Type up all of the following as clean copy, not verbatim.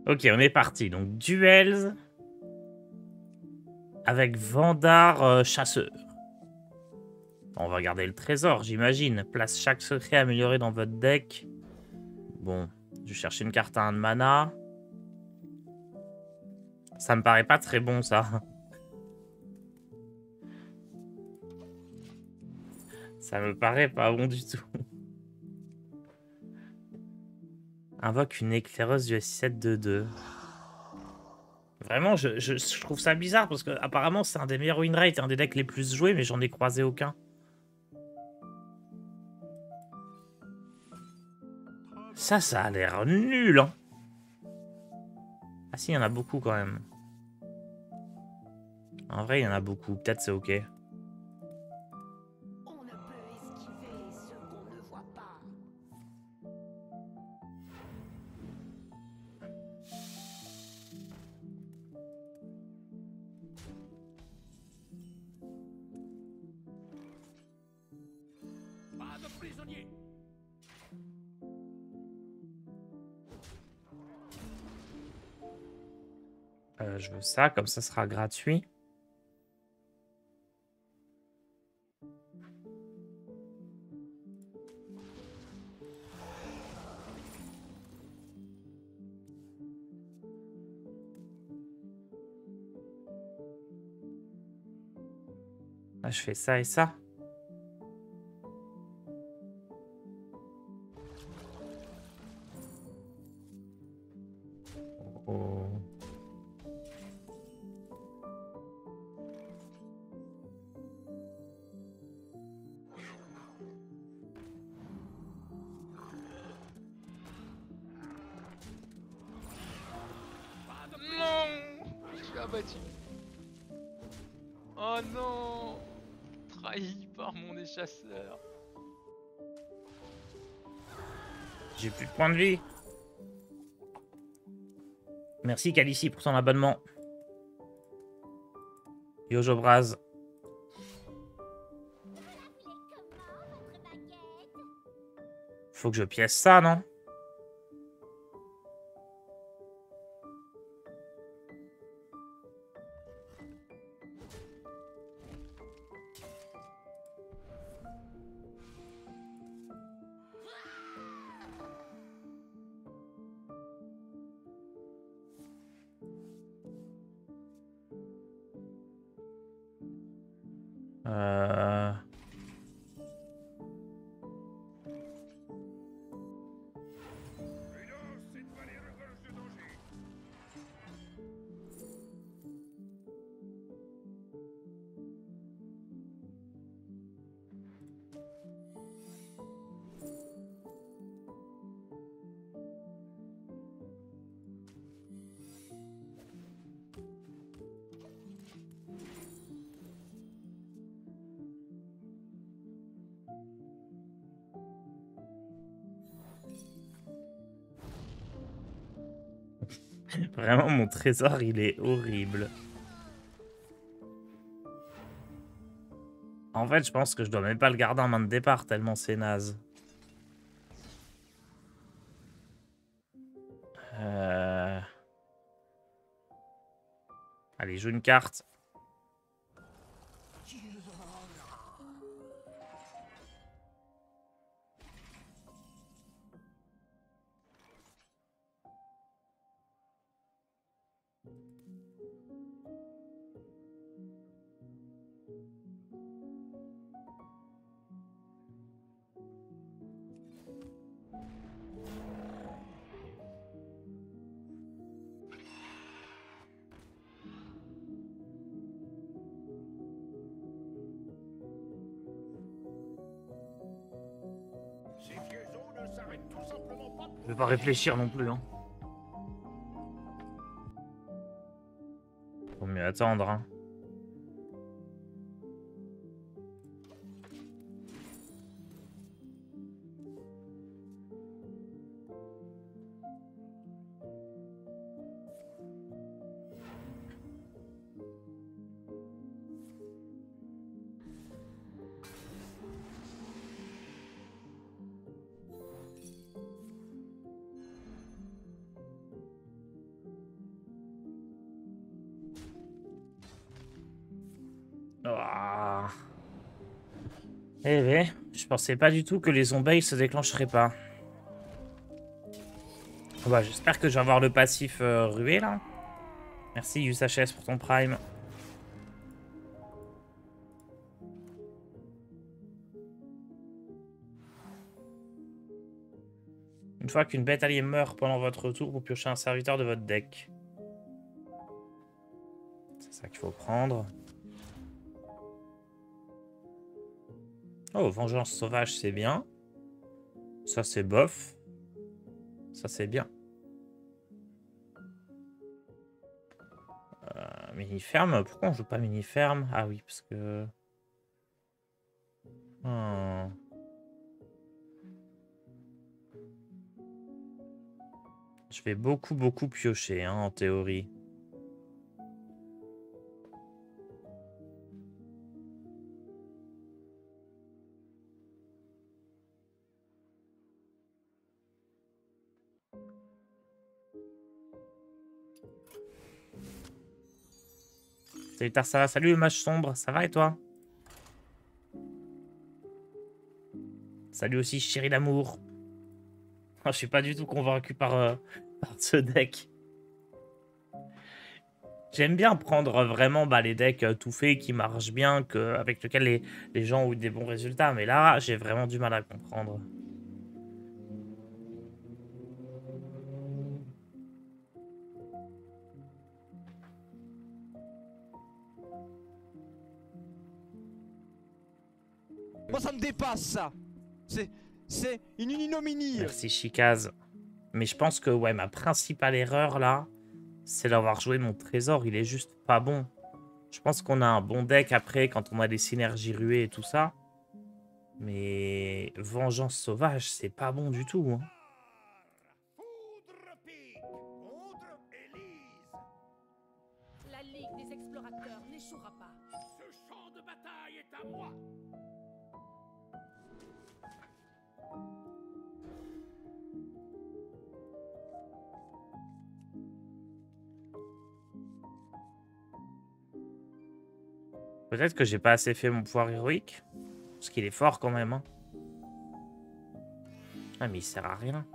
Ok, on est parti. Donc, duels avec Vandar chasseur. On va garder le trésor, j'imagine. Place chaque secret amélioré dans votre deck. Bon, je vais chercher une carte à 1 de mana. Ça me paraît pas très bon, ça. Ça me paraît pas bon du tout. Invoque une éclaireuse du S7 2-2. Vraiment, je trouve ça bizarre parce que apparemment c'est un des meilleurs win rates et un des decks les plus joués, mais j'en ai croisé aucun. Ça a l'air nul, hein. Ah si, il y en a beaucoup quand même. En vrai, il y en a beaucoup. Peut-être c'est ok. On ne peut esquiver ce qu'on ne voit pas. Pas de prisonniers. Je veux ça, comme ça sera gratuit. Là, je fais ça et ça. Oh. Non, je suis abattu. Oh non, trahi par mon échasseur. J'ai plus de points de vie. Merci Calici pour ton abonnement. Yojo Braz. Faut que je pièce ça, non? Euh... Vraiment, mon trésor, il est horrible. En fait, je pense que je dois même pas le garder en main de départ, tellement c'est naze. Allez, joue une carte. Ces liaisons ne s'arrêtent tout simplement pas. Je vais pas réfléchir non plus, hein. Faut mieux attendre, hein. Ah. Eh ben, je pensais pas du tout que les zombies se déclencheraient pas. Bah, j'espère que je vais avoir le passif rué là. Merci USHS pour ton prime. Une fois qu'une bête alliée meurt pendant votre tour, vous piochez un serviteur de votre deck. C'est ça qu'il faut prendre. Oh, vengeance sauvage, c'est bien. Ça, c'est bof. Ça, c'est bien. Mini-ferme. Pourquoi on joue pas mini-ferme? Ah oui, parce que... Hmm. Je vais beaucoup piocher, hein, en théorie. Salut Tar, ça va? Salut le mage sombre, ça va et toi? Salut aussi chéri d'amour. Oh, je suis pas du tout convaincu par ce deck. J'aime bien prendre vraiment les decks tout faits qui marchent bien, avec lesquels les gens ont eu des bons résultats. Mais là, j'ai vraiment du mal à comprendre. Moi ça me dépasse ça. C'est une ignominie. Merci Chicaz. Mais je pense que ouais, ma principale erreur là, c'est d'avoir joué mon trésor. Il est juste pas bon. Je pense qu'on a un bon deck après quand on a des synergies ruées et tout ça. Mais vengeance sauvage, c'est pas bon du tout. Hein. Foudre pique contre Élise. La Ligue des explorateurs n'échouera pas. Ce champ de bataille est à moi. Peut-être que j'ai pas assez fait mon pouvoir héroïque. Parce qu'il est fort quand même. Hein. Ah mais il sert à rien.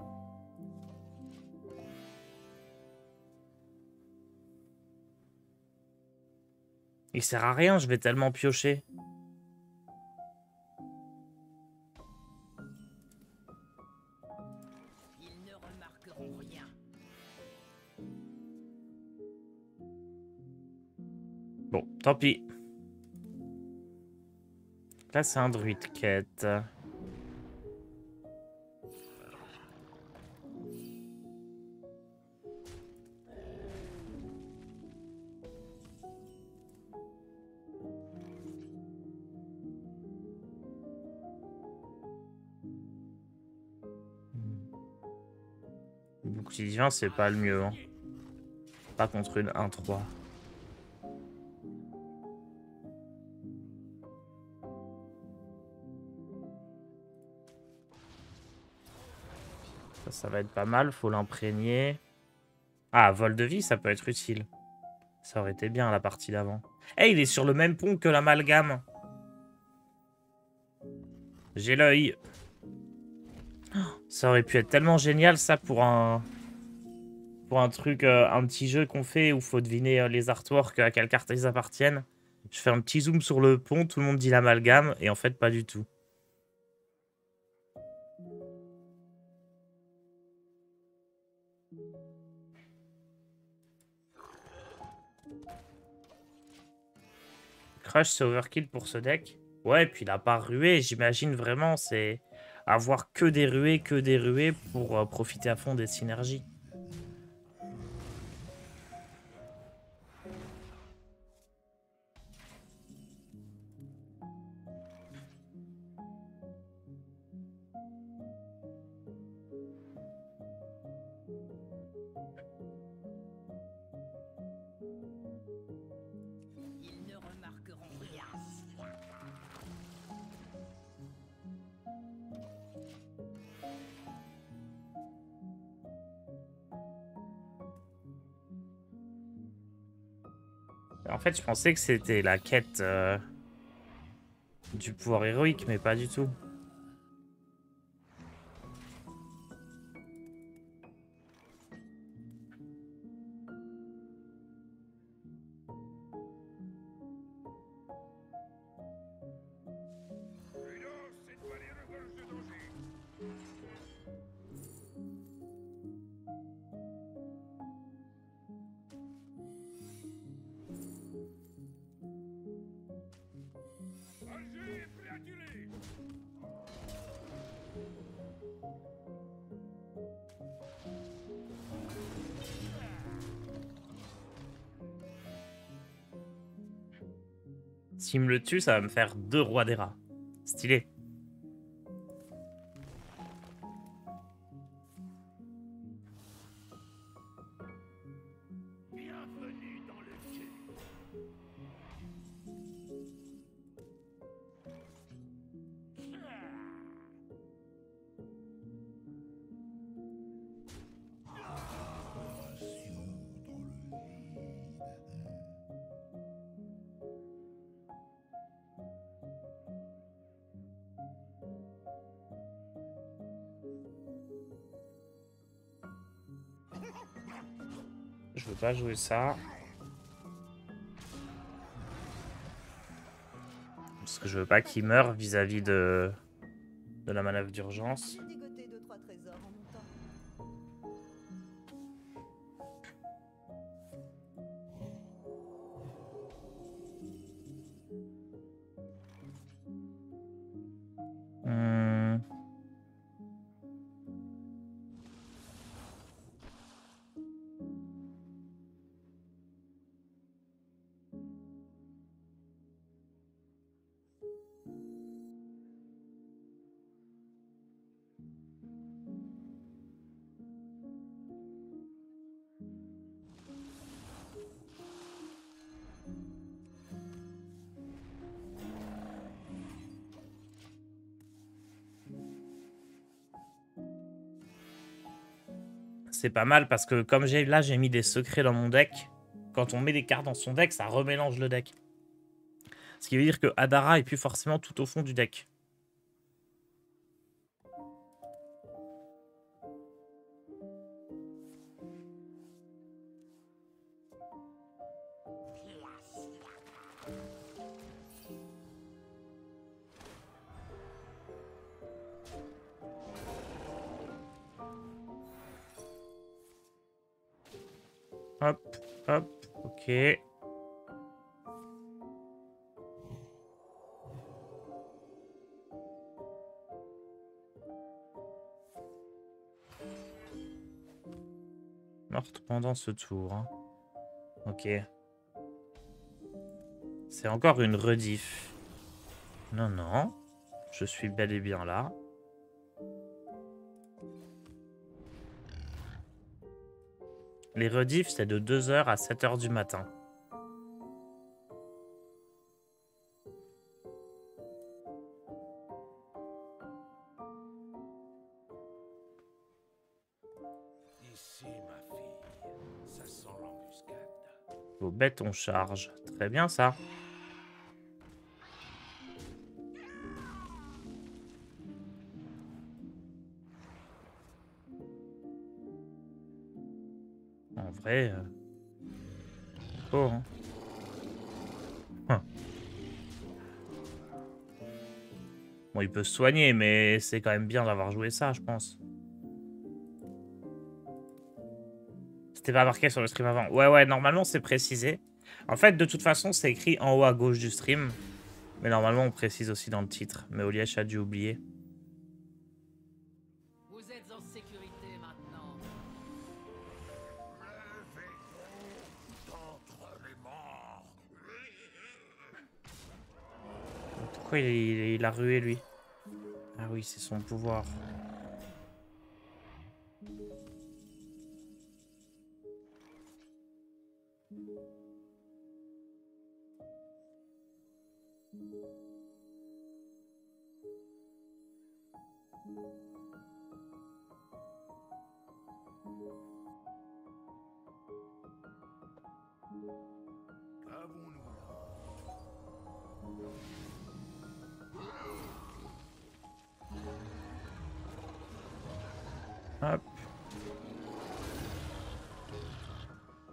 Il sert à rien, je vais tellement piocher. Ils ne remarqueront rien. Bon, tant pis. Là, c'est un druide quête. Le bouclier divin, c'est pas le mieux. Hein. Pas contre une 1-3. Ça va être pas mal, faut l'imprégner. Ah, vol de vie, ça peut être utile. Ça aurait été bien la partie d'avant. Eh, il est sur le même pont que l'amalgame. J'ai l'œil. Ça aurait pu être tellement génial ça pour un truc, un petit jeu qu'on fait où faut deviner les artworks, à quelle carte ils appartiennent. Je fais un petit zoom sur le pont, tout le monde dit l'amalgame et en fait pas du tout. Crush, c'est overkill pour ce deck. Ouais, puis il a pas rué, j'imagine vraiment, c'est avoir que des ruées pour profiter à fond des synergies. Ils ne remarqueront rien. En fait, je pensais que c'était la quête Du pouvoir héroïque, mais pas du tout. Prudence, cette vallée regorge de danger. Alger est prêt à tirer. S'il me le tue, ça va me faire 2 rois des rats. Stylé. Bienvenue dans le jeu. Je veux pas jouer ça. Parce que je veux pas qu'il meure vis-à-vis de la manœuvre d'urgence. J'ai dégoté 2-3 trésors en montant. Hmm. C'est pas mal parce que comme j'ai mis des secrets dans mon deck. Quand on met des cartes dans son deck, ça remélange le deck. Ce qui veut dire que Adara est plus forcément tout au fond du deck. Hop, hop, ok. Morte pendant ce tour. Hein. Ok. C'est encore une rediff. Non, non. Je suis bel et bien là. Les rediffs, c'est de 2 h à 7 h du matin. Ici, ma fille, ça sent l'embuscade. Vos bêtes on charge. Très bien ça. En vrai... Oh, hein. Bon, il peut se soigner, mais c'est quand même bien d'avoir joué ça, je pense. C'était pas marqué sur le stream avant. Ouais, normalement, c'est précisé. En fait, de toute façon, c'est écrit en haut à gauche du stream. Mais normalement, on précise aussi dans le titre. Mais Olièche a dû oublier. Vous êtes en sécurité maintenant. D'entre les morts. Pourquoi il a rué, lui? Ah oui, c'est son pouvoir. Qu'avons-nous là? Hop.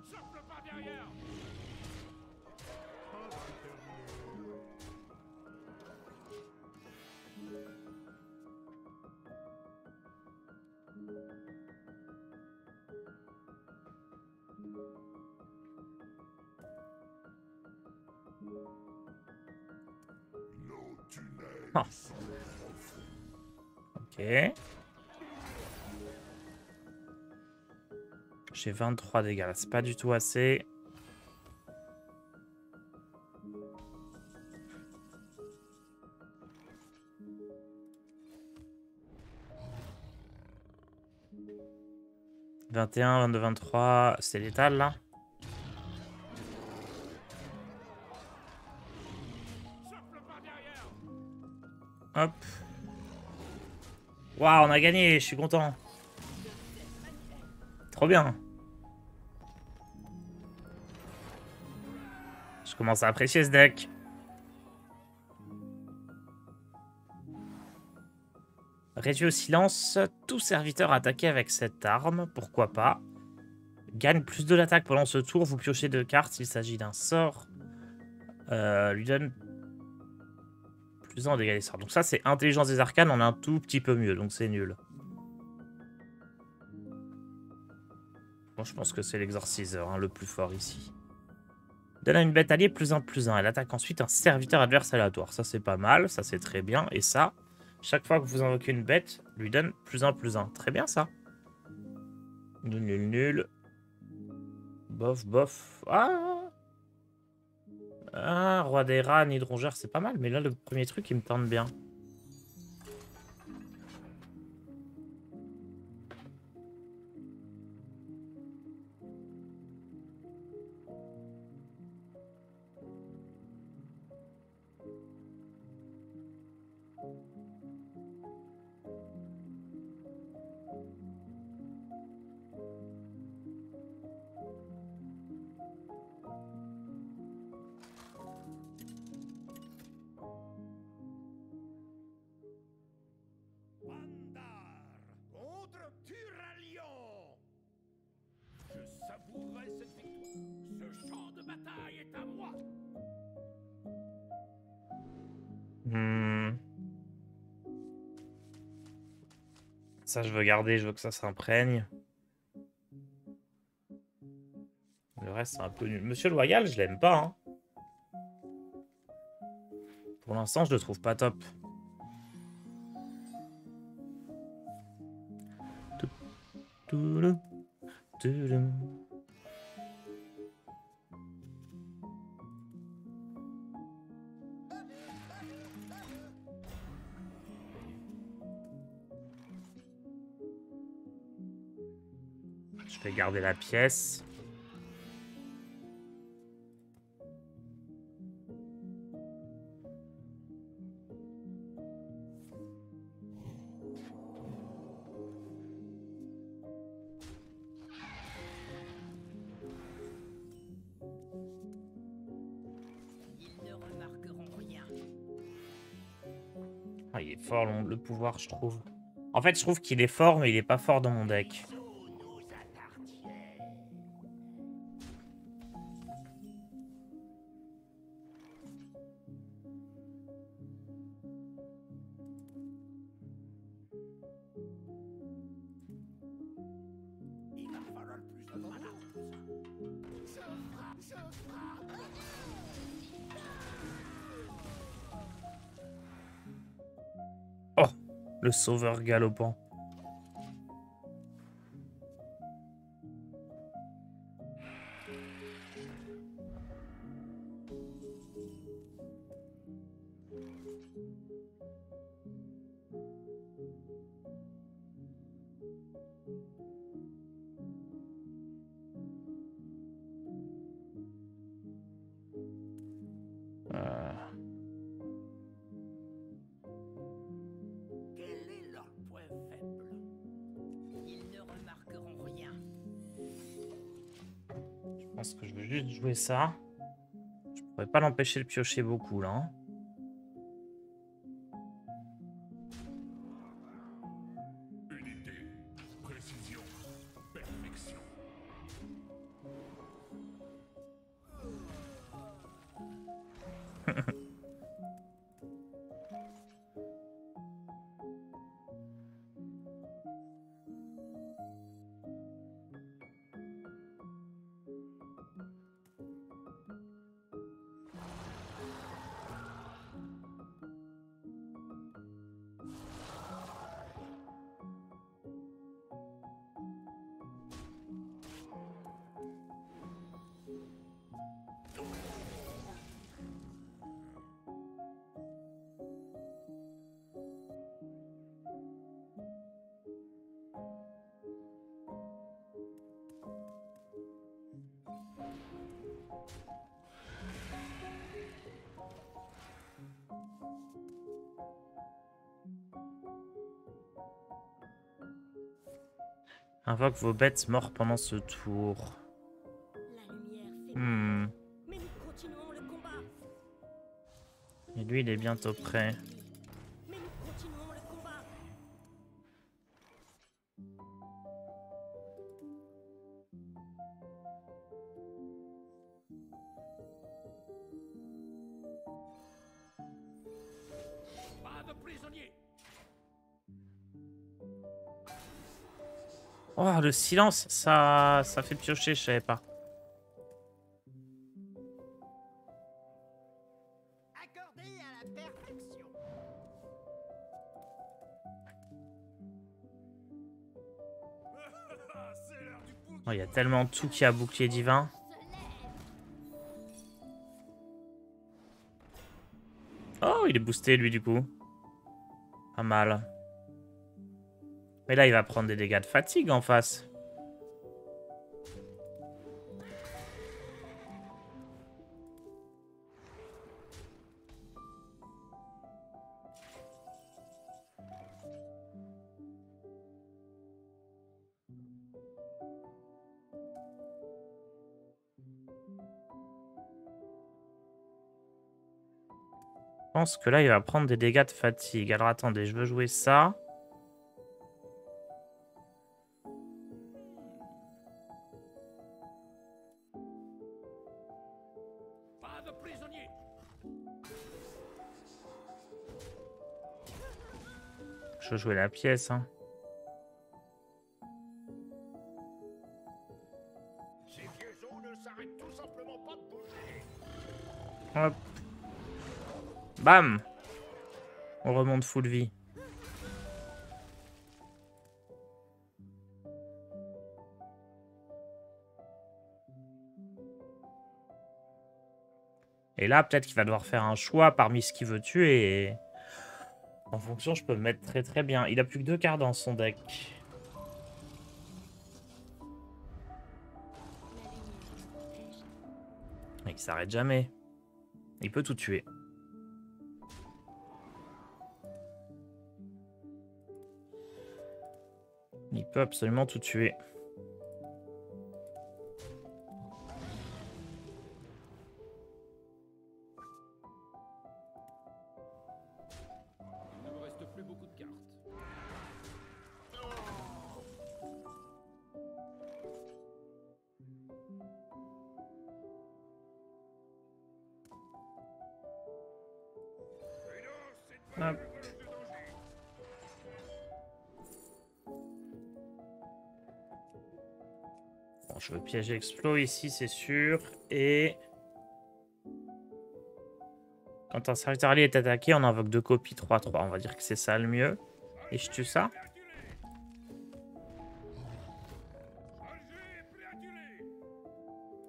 Souffle pas derrière. Ah. Ok. J'ai 23 dégâts, là, c'est pas du tout assez. « 21, 22, 23, c'est létal là. Souffle pas derrière. Hop. Waouh, on a gagné, je suis content. Trop bien. Je commence à apprécier ce deck. Réduit au silence, tout serviteur attaqué avec cette arme, pourquoi pas. Gagne plus de l'attaque pendant ce tour, vous piochez 2 cartes s'il s'agit d'un sort. Lui donne plus 1 en dégâts des sorts. Donc ça c'est intelligence des arcanes, on a un tout petit peu mieux, donc c'est nul. Bon, je pense que c'est l'exorciseur hein, le plus fort ici. Donne à une bête alliée plus 1, plus 1. Elle attaque ensuite un serviteur adverse aléatoire. Ça c'est pas mal, ça c'est très bien. Et ça, chaque fois que vous invoquez une bête, lui donne plus 1, plus 1. Très bien ça. Nul, nul, nul. Bof, bof. Ah, roi des rats, nid de rongeur, c'est pas mal. Mais là, le premier truc, il me tente bien. Vandar contre Turalion. Je savourerai cette victoire. Ce champ de bataille est à moi. Ça, je veux garder, je veux que ça s'imprègne. Le reste, c'est un peu nul. Monsieur Loyal, je l'aime pas. Hein. Pour l'instant, je le trouve pas top. Je vais garder la pièce. Ils ne remarqueront rien. Ah, il est fort le pouvoir, je trouve. En fait, je trouve qu'il est fort, mais il est pas fort dans mon deck. Il va falloir plus de mana. Oh, le sauveur galopant. Quel est leur point faible? Ils ne remarqueront rien. Je pense que je veux juste jouer ça. Je pourrais pas l'empêcher de piocher beaucoup là. Hein. Une idée. Invoque vos bêtes morts pendant ce tour. La lumière fait Hmm. mais nous continuons le combat. Et lui, il est bientôt prêt. Mais nous continuons le combat. Pas de prisonniers. Oh, le silence, ça fait piocher, je savais pas. Accordé à la perfection. C'est l'heure du bouc. Oh, il y a tellement de tout qui a bouclier divin. Oh, il est boosté, lui, du coup. Pas mal. Mais là, il va prendre des dégâts de fatigue en face. Je pense que là, il va prendre des dégâts de fatigue. Alors, attendez, je veux jouer ça. Pas de prisonniers. Je veux jouer la pièce, hein. Ces vieux os ne s'arrêtent tout simplement pas de bouger. Hop. Bam! On remonte full vie. Et là, peut-être qu'il va devoir faire un choix parmi ce qu'il veut tuer. Et... en fonction, je peux me mettre très très bien. Il a plus que 2 cartes dans son deck. Et il s'arrête jamais. Il peut tout tuer. Il peut absolument tout tuer. Il ne me reste plus beaucoup de cartes. Hop. Bon, je veux piéger Explo ici, c'est sûr. Et... quand un serviteur allié est attaqué, on invoque 2 copies 3-3. On va dire que c'est ça le mieux. Et je tue ça.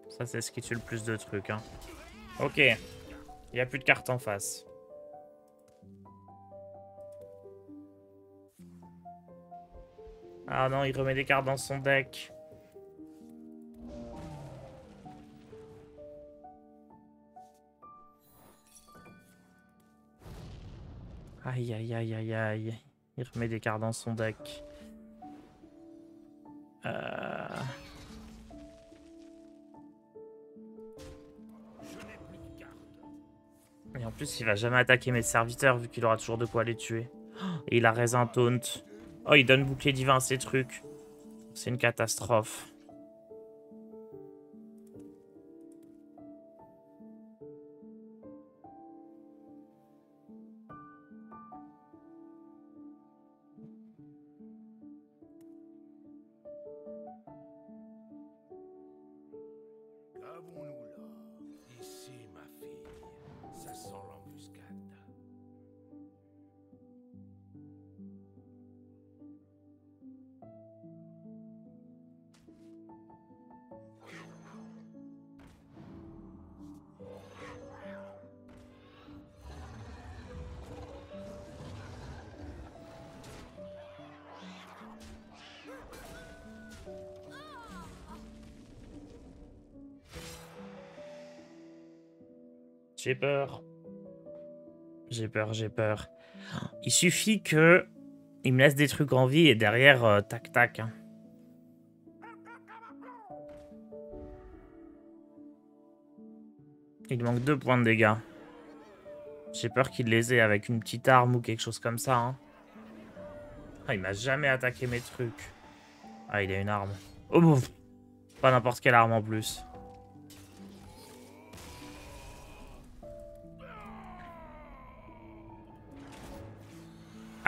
Ça, c'est ce qui tue le plus de trucs. Hein. Ok. Il n'y a plus de cartes en face. Ah non, il remet des cartes dans son deck. Aïe, aïe, aïe, aïe, aïe. Il remet des cartes dans son deck. Et en plus, il va jamais attaquer mes serviteurs vu qu'il aura toujours de quoi les tuer. Et il a raison un taunt. Oh, il donne bouclier divin à ces trucs. C'est une catastrophe. Avons-nous là? Ici, ma fille. Ça sent l'embuscade. J'ai peur. J'ai peur, j'ai peur. Il suffit que il me laisse des trucs en vie et derrière, tac tac. Hein. Il manque 2 points de dégâts. J'ai peur qu'il les ait avec une petite arme ou quelque chose comme ça. Hein. Ah, il m'a jamais attaqué mes trucs. Ah, il a une arme. Oh, bon. Pas n'importe quelle arme en plus.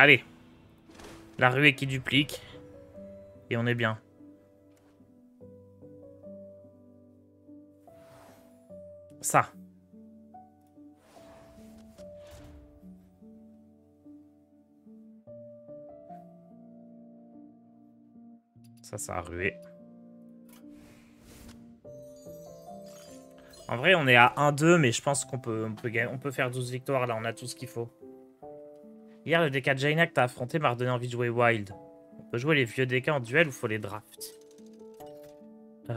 Allez. La ruée qui duplique. Et on est bien. Ça. Ça a rué. En vrai, on est à 1-2, mais je pense qu'on peut faire 12 victoires. Là, on a tout ce qu'il faut. Hier, le DK Jaina que t'as affronté m'a redonné envie de jouer Wild. On peut jouer les vieux DK en duel ou faut les draft? Pas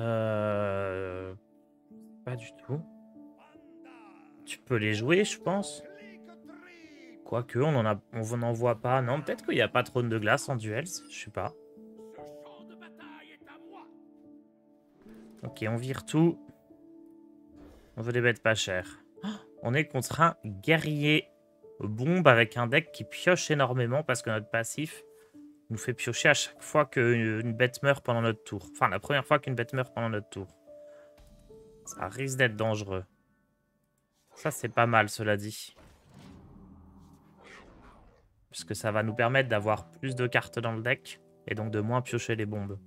du tout. Tu peux les jouer, je pense. Quoique, on n'en voit pas. Non, peut-être qu'il n'y a pas trône de glace en duel. Je sais pas. Ok, on vire tout. On veut des bêtes pas chères. On est contre un guerrier bombe avec un deck qui pioche énormément parce que notre passif nous fait piocher à chaque fois qu'une bête meurt pendant notre tour. Enfin, la première fois qu'une bête meurt pendant notre tour. Ça risque d'être dangereux. Ça, c'est pas mal, cela dit. Puisque ça va nous permettre d'avoir plus de cartes dans le deck et donc de moins piocher les bombes.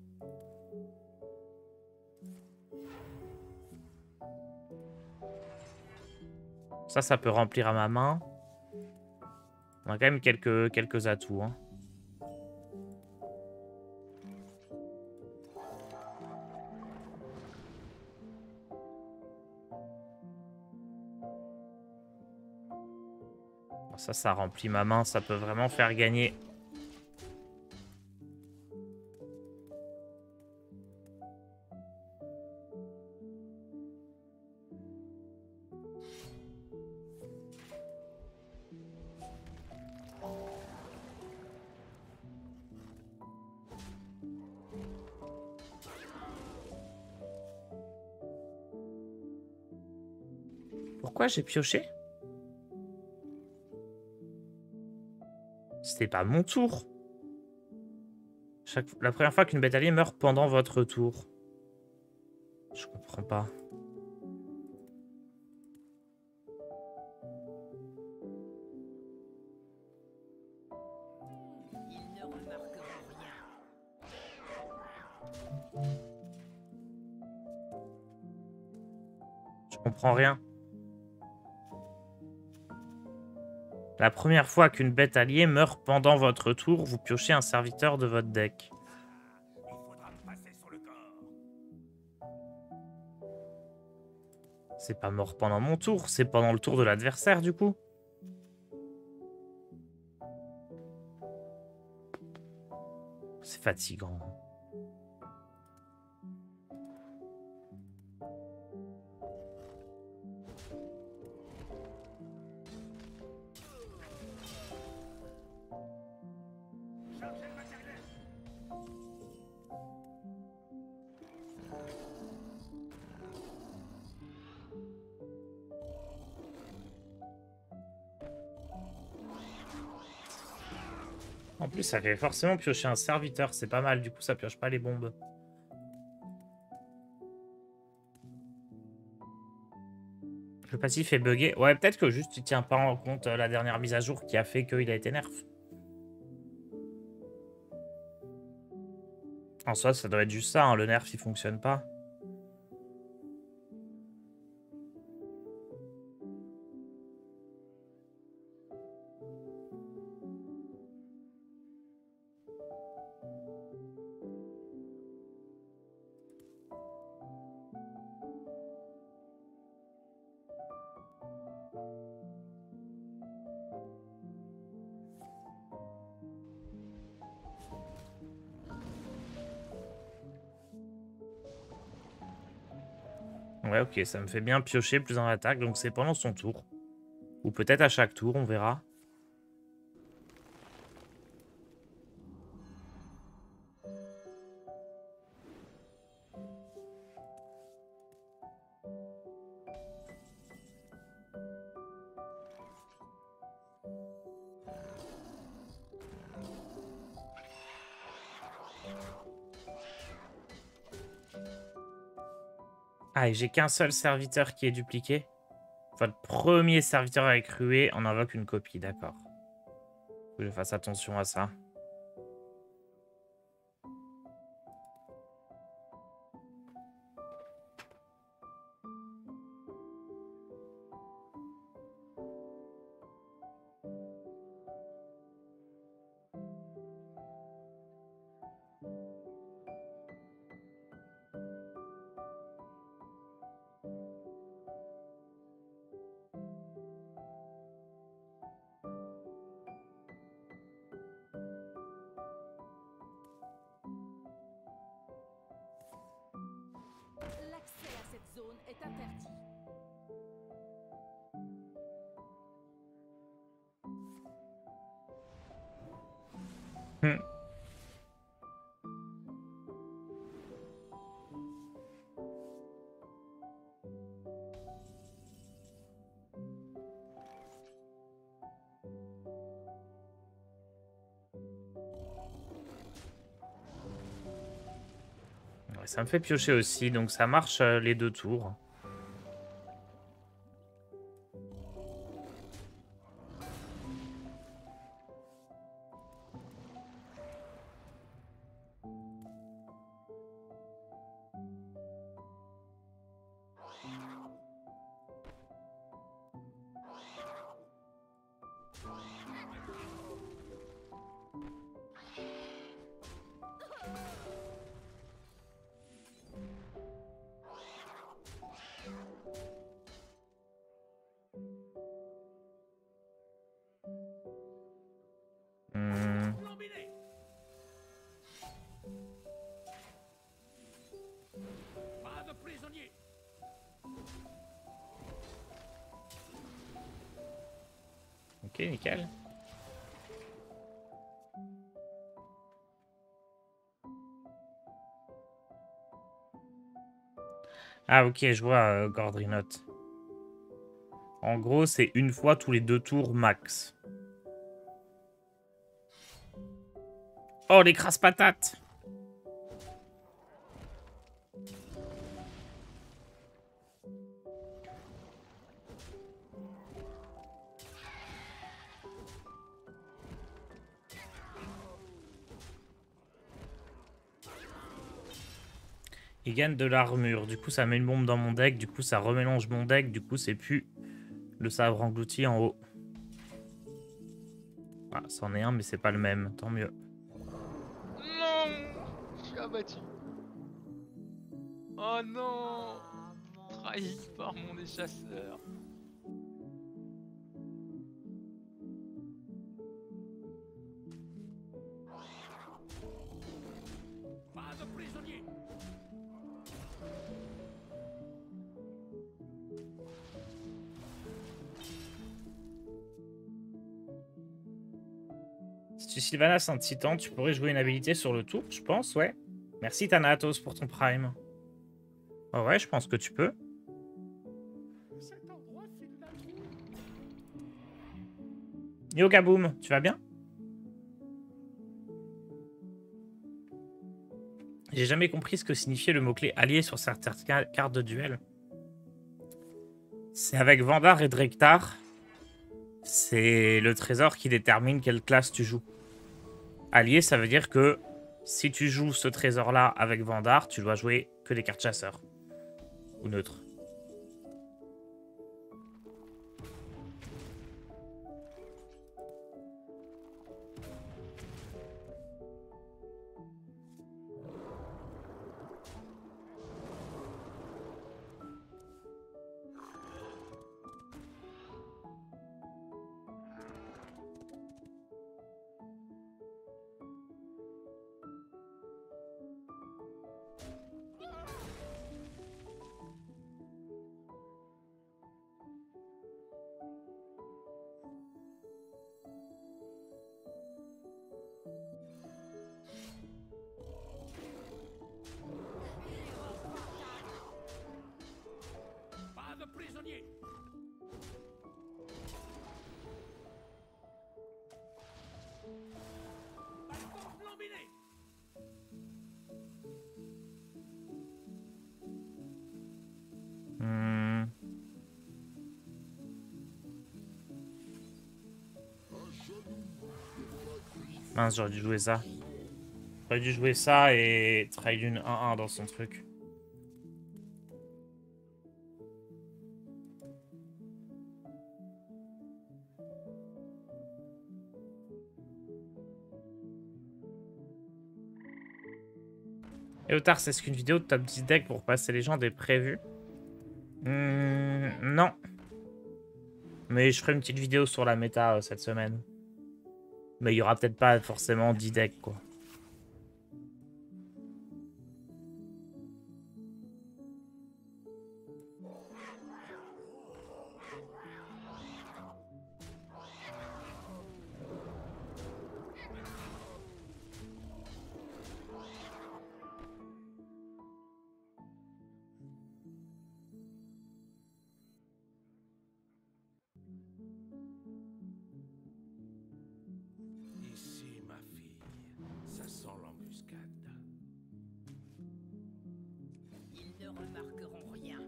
Ça peut remplir à ma main. On a quand même quelques atouts. Hein. Ça remplit ma main. Ça peut vraiment faire gagner. Pourquoi j'ai pioché? C'était pas mon tour. La première fois qu'une bête alliée meurt pendant votre tour. Je comprends pas. Il ne remarquera rien. Je comprends rien. La première fois qu'une bête alliée meurt pendant votre tour, vous piochez un serviteur de votre deck. Il faudra me passer sur le corps. C'est pas mort pendant mon tour, c'est pendant le tour de l'adversaire du coup. C'est fatigant. En plus, ça fait forcément piocher un serviteur, c'est pas mal, du coup ça pioche pas les bombes. Le passif est buggé. Ouais, peut-être que juste tu tiens pas en compte la dernière mise à jour qui a fait qu'il a été nerf. En soi, ça doit être juste ça, hein. Le nerf il fonctionne pas. Ouais, ok, ça me fait bien piocher plus en attaque, donc c'est pendant son tour. Ou peut-être à chaque tour, on verra. Ah, et j'ai qu'un seul serviteur qui est dupliqué. Enfin, le premier serviteur avec ruée en invoque une copie, d'accord. Faut que je fasse attention à ça. L'accès à cette zone est interdit. Hmm. Ouais, ça me fait piocher aussi, donc ça marche les 2 tours. Hmm. Lambiné. Pas de prisonniers. Ok, nickel. Ah ok, je vois Gordrinote. En gros, c'est une fois tous les 2 tours max. Oh, les crasse-patates! Il gagne de l'armure. Du coup, ça met une bombe dans mon deck. Du coup, ça remélange mon deck. Du coup, c'est plus le sabre englouti en haut. Ah, c'en est un, mais c'est pas le même. Tant mieux. Non, je suis abattu. Oh non, trahi par mon échasseur. Pas de prisonniers. Si tu Sylvanas un titan, tu pourrais jouer une habilité sur le tour, je pense, ouais. Merci Thanatos pour ton prime. Oh ouais, je pense que tu peux. Cet endroit file la Yoga Boom, tu vas bien? J'ai jamais compris ce que signifiait le mot-clé allié sur certaines cartes de duel. C'est avec Vandar et Drektar. C'est le trésor qui détermine quelle classe tu joues. Allié, ça veut dire que si tu joues ce trésor-là avec Vandar, tu dois jouer que des cartes chasseurs. Ou neutres. Mince, j'aurais dû jouer ça. J'aurais dû jouer ça et trade une 1-1 dans son truc. Et Otard, est-ce qu'une vidéo de top 10 deck pour passer les gens est prévue? Non. Mais je ferai une petite vidéo sur la méta cette semaine. Mais il y aura peut-être pas forcément 10 decks, quoi. Ici, ma fille, ça sent l'embuscade. Ils ne remarqueront rien.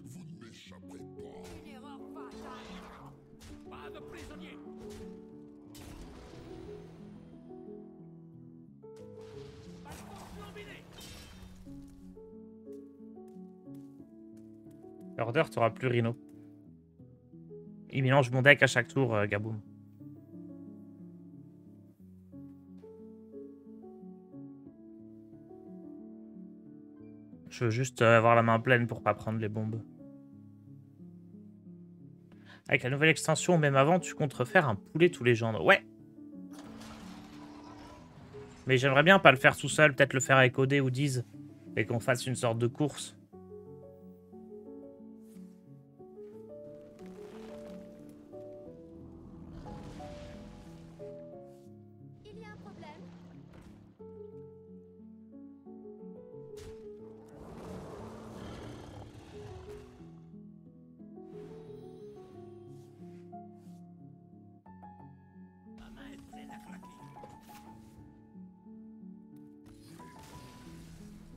Vous ne m'échapperez pas. Une erreur fatale. Pas de prisonniers. Order, t'auras plus Rhino. Il mélange mon deck à chaque tour, Gaboum. Je veux juste avoir la main pleine pour pas prendre les bombes. Avec la nouvelle extension, même avant, tu comptes refaire un poulet tous les gendres. Ouais. Mais j'aimerais bien pas le faire tout seul, peut-être le faire avec OD ou Diz. Et qu'on fasse une sorte de course. Il y a un problème. Ma main est pleine à craquer.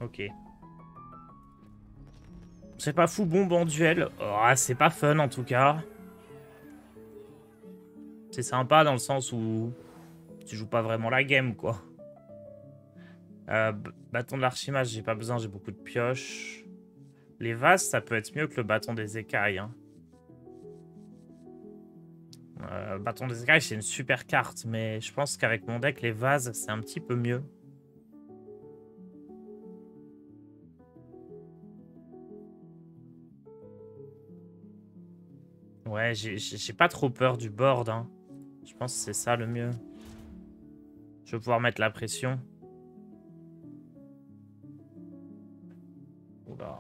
Ok. C'est pas fou bombe en duel. Oh, c'est pas fun en tout cas. C'est sympa dans le sens où tu joues pas vraiment la game, quoi. Bâton de l'archimage, j'ai pas besoin, j'ai beaucoup de pioches. Les vases, ça peut être mieux que le bâton des écailles. Hein. Bâton des écailles, c'est une super carte, mais je pense qu'avec mon deck, les vases, c'est un petit peu mieux. Ouais, j'ai pas trop peur du board. Hein. Je pense que c'est ça le mieux. Je vais pouvoir mettre la pression. Oula.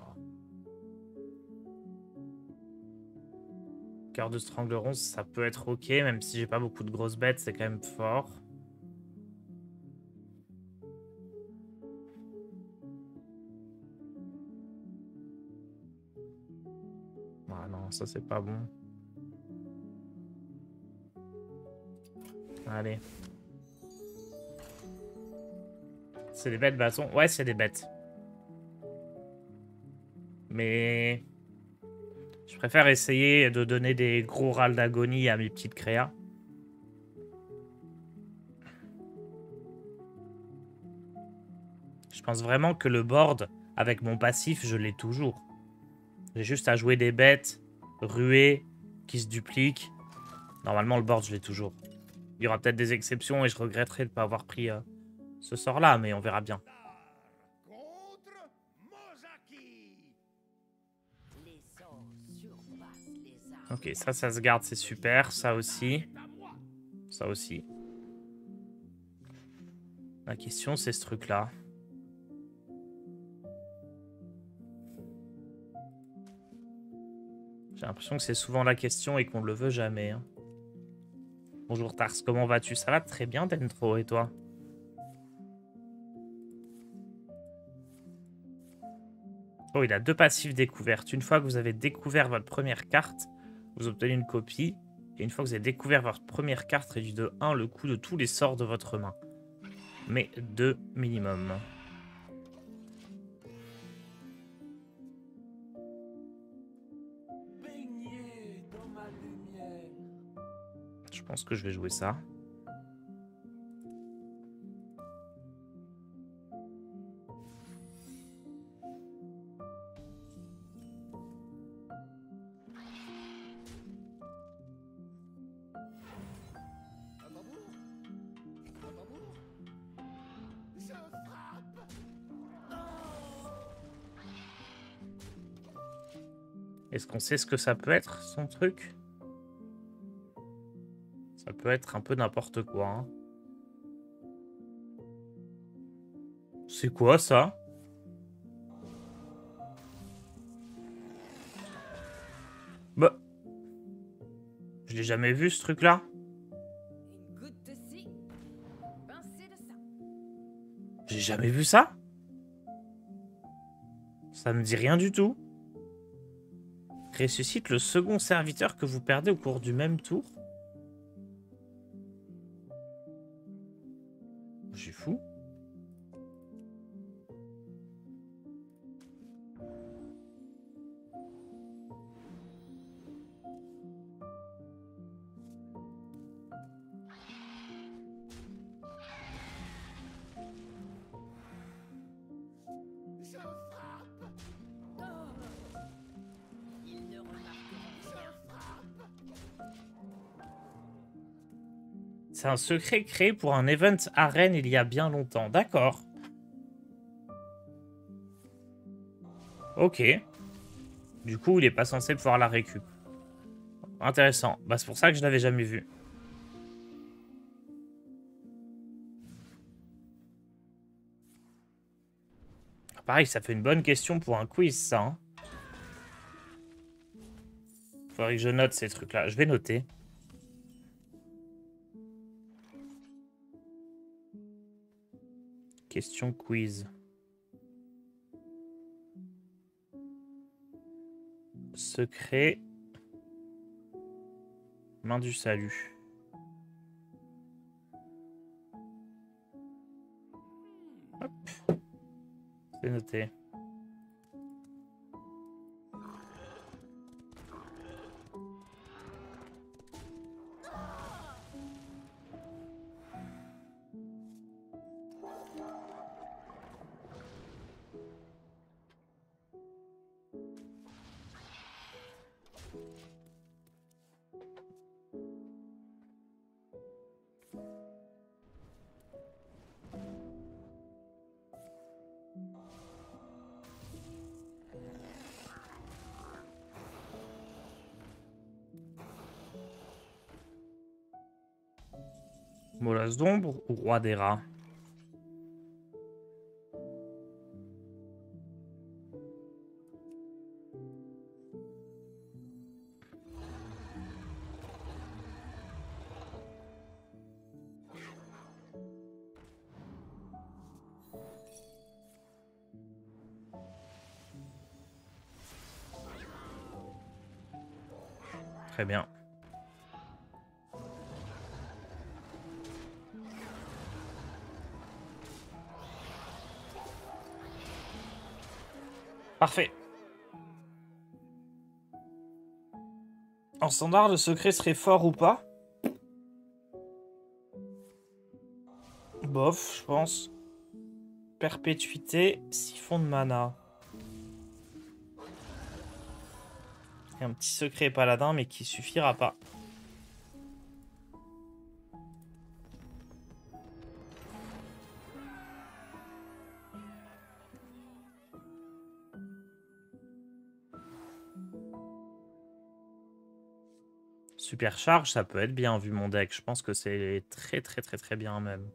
Cœur de Strangleron, ça peut être ok, même si j'ai pas beaucoup de grosses bêtes, c'est quand même fort. Ah non, ça c'est pas bon. Allez. C'est des bêtes bâtons. Ouais, c'est des bêtes. Mais je préfère essayer de donner des gros râles d'agonie à mes petites créas. Je pense vraiment que le board, avec mon passif, je l'ai toujours. J'ai juste à jouer des bêtes, ruées, qui se dupliquent. Normalement, le board, je l'ai toujours. Il y aura peut-être des exceptions et je regretterai de ne pas avoir pris ce sort-là, mais on verra bien. Contre Mozaki. Les sorts surpassent les armes. Ok, ça se garde, c'est super. Ça aussi. Ça aussi. La question, c'est ce truc-là. J'ai l'impression que c'est souvent la question et qu'on ne le veut jamais. Hein. Bonjour Tars, comment vas-tu? Ça va très bien, Dentro, et toi? Oh, il a 2 passifs découvertes. Une fois que vous avez découvert votre première carte, vous obtenez une copie. Et une fois que vous avez découvert votre première carte, réduit de 1 le coût de tous les sorts de votre main. Mais 2 minimum. pense que je vais jouer ça. Est-ce qu'on sait ce que ça peut être, son truc? Ça peut être un peu n'importe quoi. Hein. C'est quoi, ça? Bah... Je l'ai jamais vu, ce truc-là. Une goutte de ci, pincée de ça. J'ai jamais vu ça. Ça me dit rien du tout. Ressuscite le second serviteur que vous perdez au cours du même tour. Je suis fou. Je frappe. Ils ne remarqueront rien. C'est un secret créé pour un event arène il y a bien longtemps. D'accord. Ok. Du coup, il est pas censé pouvoir la récup. Intéressant. Bah, c'est pour ça que je l'avais jamais vu. Pareil, ça fait une bonne question pour un quiz, ça. Hein. Faudrait que je note ces trucs-là. Je vais noter. Question quiz. Secret. Main du salut. Hop. C'est noté. Molasse d'ombre ou roi des rats? Très bien. Parfait. En standard, le secret serait fort ou pas? Bof, je pense. Perpétuité, siphon de mana. Et un petit secret paladin, mais qui suffira pas. Super charge, ça peut être bien vu mon deck. Je pense que c'est très bien même.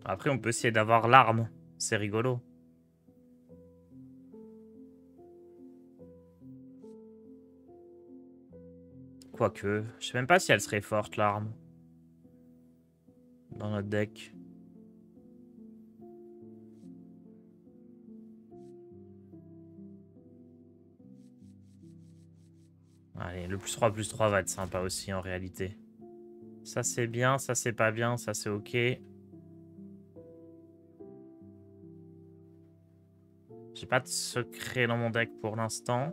Après, on peut essayer d'avoir l'arme. C'est rigolo. Quoique, je sais même pas si elle serait forte, l'arme. Dans notre deck. Allez, le +3/+3 va être sympa aussi en réalité. Ça c'est bien, ça c'est pas bien, ça c'est ok. J'ai pas de secret dans mon deck pour l'instant.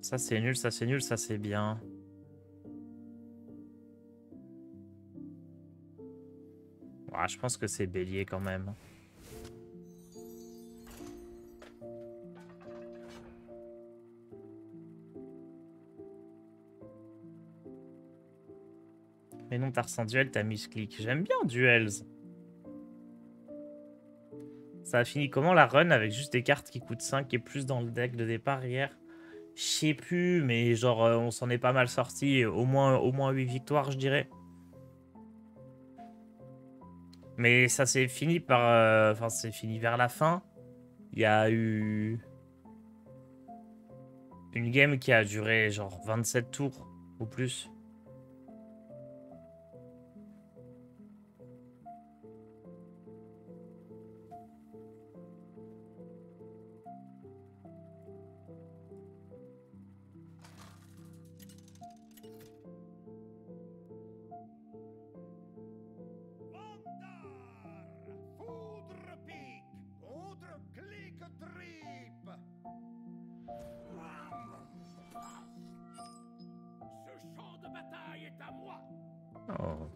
Ça c'est nul, ça c'est nul, ça c'est bien. Ouais, je pense que c'est bélier quand même. Mais non, t'as ressenti duel, t'as mis clic. J'aime bien duels. Ça a fini comment la run avec juste des cartes qui coûtent 5 et plus dans le deck de départ hier? Je sais plus, mais genre on s'en est pas mal sorti. Au moins 8 victoires, je dirais. Mais ça s'est fini par... Enfin, c'est fini vers la fin. Il y a eu... une game qui a duré genre 27 tours ou plus. Foudre pique contre clic trip. Ce champ de bataille est à moi. Oh.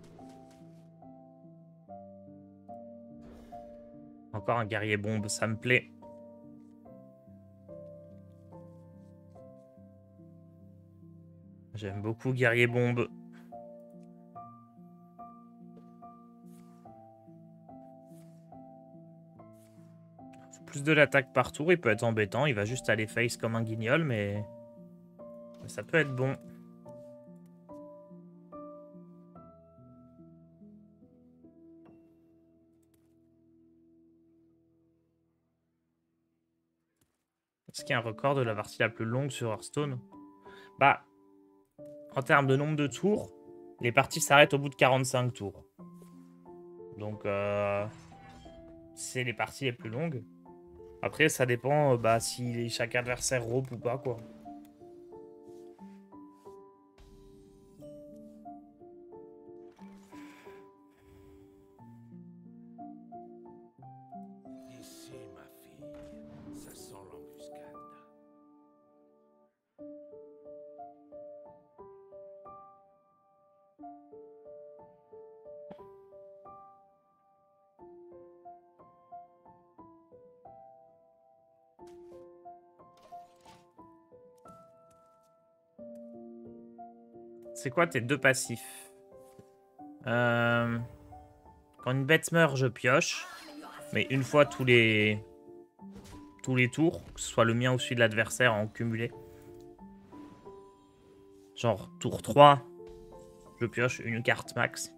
Encore un guerrier bombe, ça me plaît. J'aime beaucoup guerrier bombe. Plus de l'attaque par tour, il peut être embêtant. Il va juste aller face comme un guignol, mais ça peut être bon. Est-ce qu'il y a un record de la partie la plus longue sur Hearthstone? Bah, en termes de nombre de tours, les parties s'arrêtent au bout de 45 tours. Donc, c'est les parties les plus longues. Après, ça dépend si chaque adversaire rope ou pas, quoi. Ici, ma fille, ça sent l'embuscade. C'est quoi tes deux passifs? Quand une bête meurt, je pioche. Mais une fois tous les tours, que ce soit le mien ou celui de l'adversaire en cumulé. Genre, tour 3, je pioche une carte max.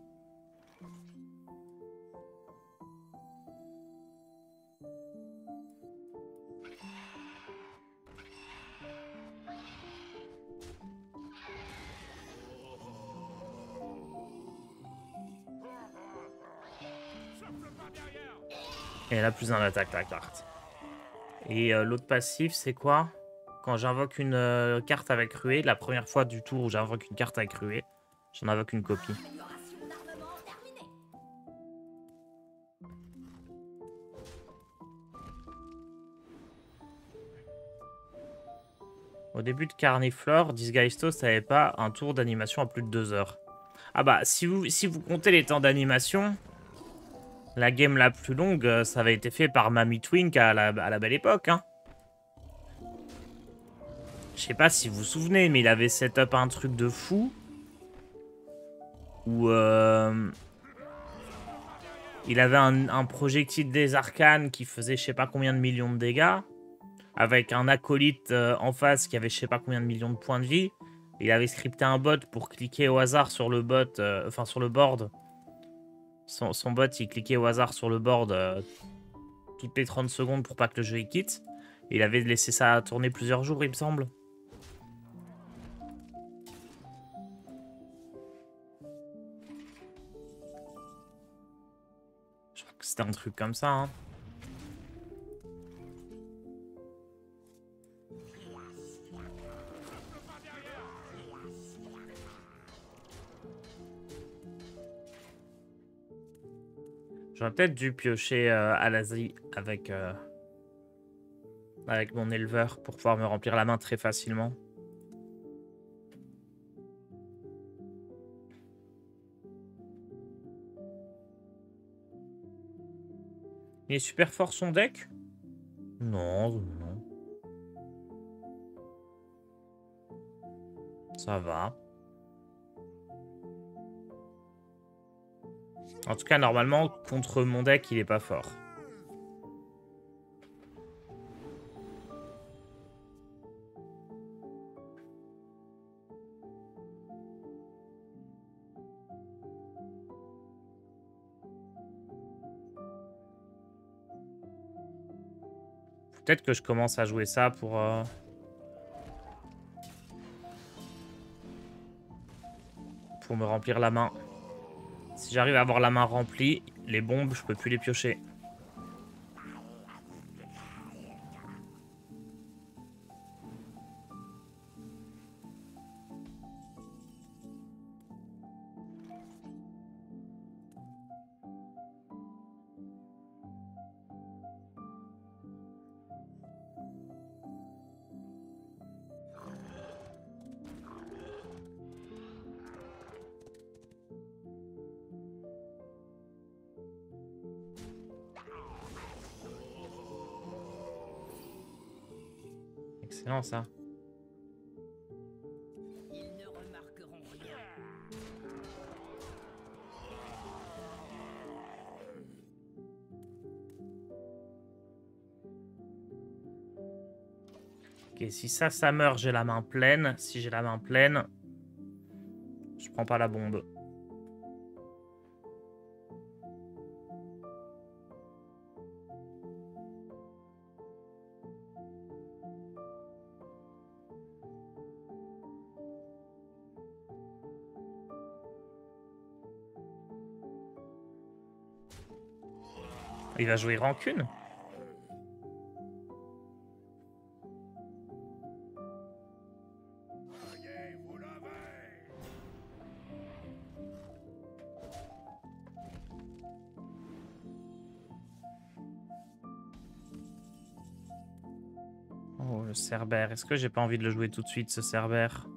Et elle a plus d'un attaque, la carte. Et l'autre passif, c'est quoi? Quand j'invoque une carte avec ruée, la première fois du tour où j'invoque une carte avec ruée, j'en invoque une copie. Au début de Carniflore, Disguistos n'avait pas un tour d'animation à plus de 2 heures. Ah bah, si vous comptez les temps d'animation, la game la plus longue, ça avait été fait par Mamie Twink à la belle époque, hein. Je sais pas si vous vous souvenez, mais il avait set-up un truc de fou. Où il avait un projectile des arcanes qui faisait je sais pas combien de millions de dégâts. Avec un acolyte en face qui avait je sais pas combien de millions de points de vie. Il avait scripté un bot pour cliquer au hasard sur le bot, enfin sur le board. Son bot, il cliquait au hasard sur le board toutes les 30 secondes pour pas que le jeu il quitte. Et il avait laissé ça tourner plusieurs jours, il me semble. Je crois que c'était un truc comme ça, hein. J'aurais peut-être dû piocher à l'Asie avec mon éleveur pour pouvoir me remplir la main très facilement. Il est super fort son deck? Non, non. Ça va. En tout cas, normalement, contre mon deck, il est pas fort. Peut-être que je commence à jouer ça pour me remplir la main. Si j'arrive à avoir la main remplie, les bombes, je peux plus les piocher. Excellent ça. Ils ne remarqueront rien. Ok, si ça meurt, j'ai la main pleine. Si j'ai la main pleine, je prends pas la bombe. Il va jouer rancune. Veuillez vous lever. Oh, le Cerbère. Est-ce que j'ai pas envie de le jouer tout de suite, ce Cerbère?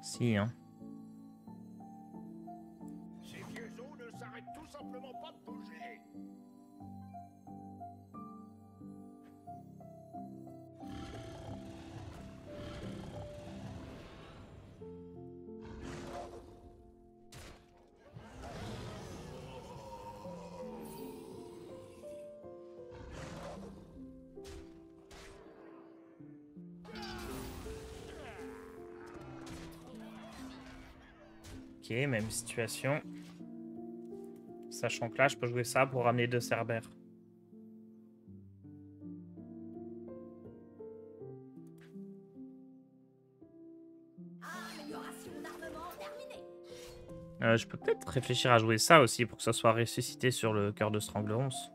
Si, hein. Ces vieux os ne s'arrêtent tout simplement pas de bouger. Ok, même situation. Sachant que là, je peux jouer ça pour ramener 2 Cerbères. Amélioration d'armement terminée. Je peux peut-être réfléchir à jouer ça aussi pour que ça soit ressuscité sur le cœur de Strangleronce.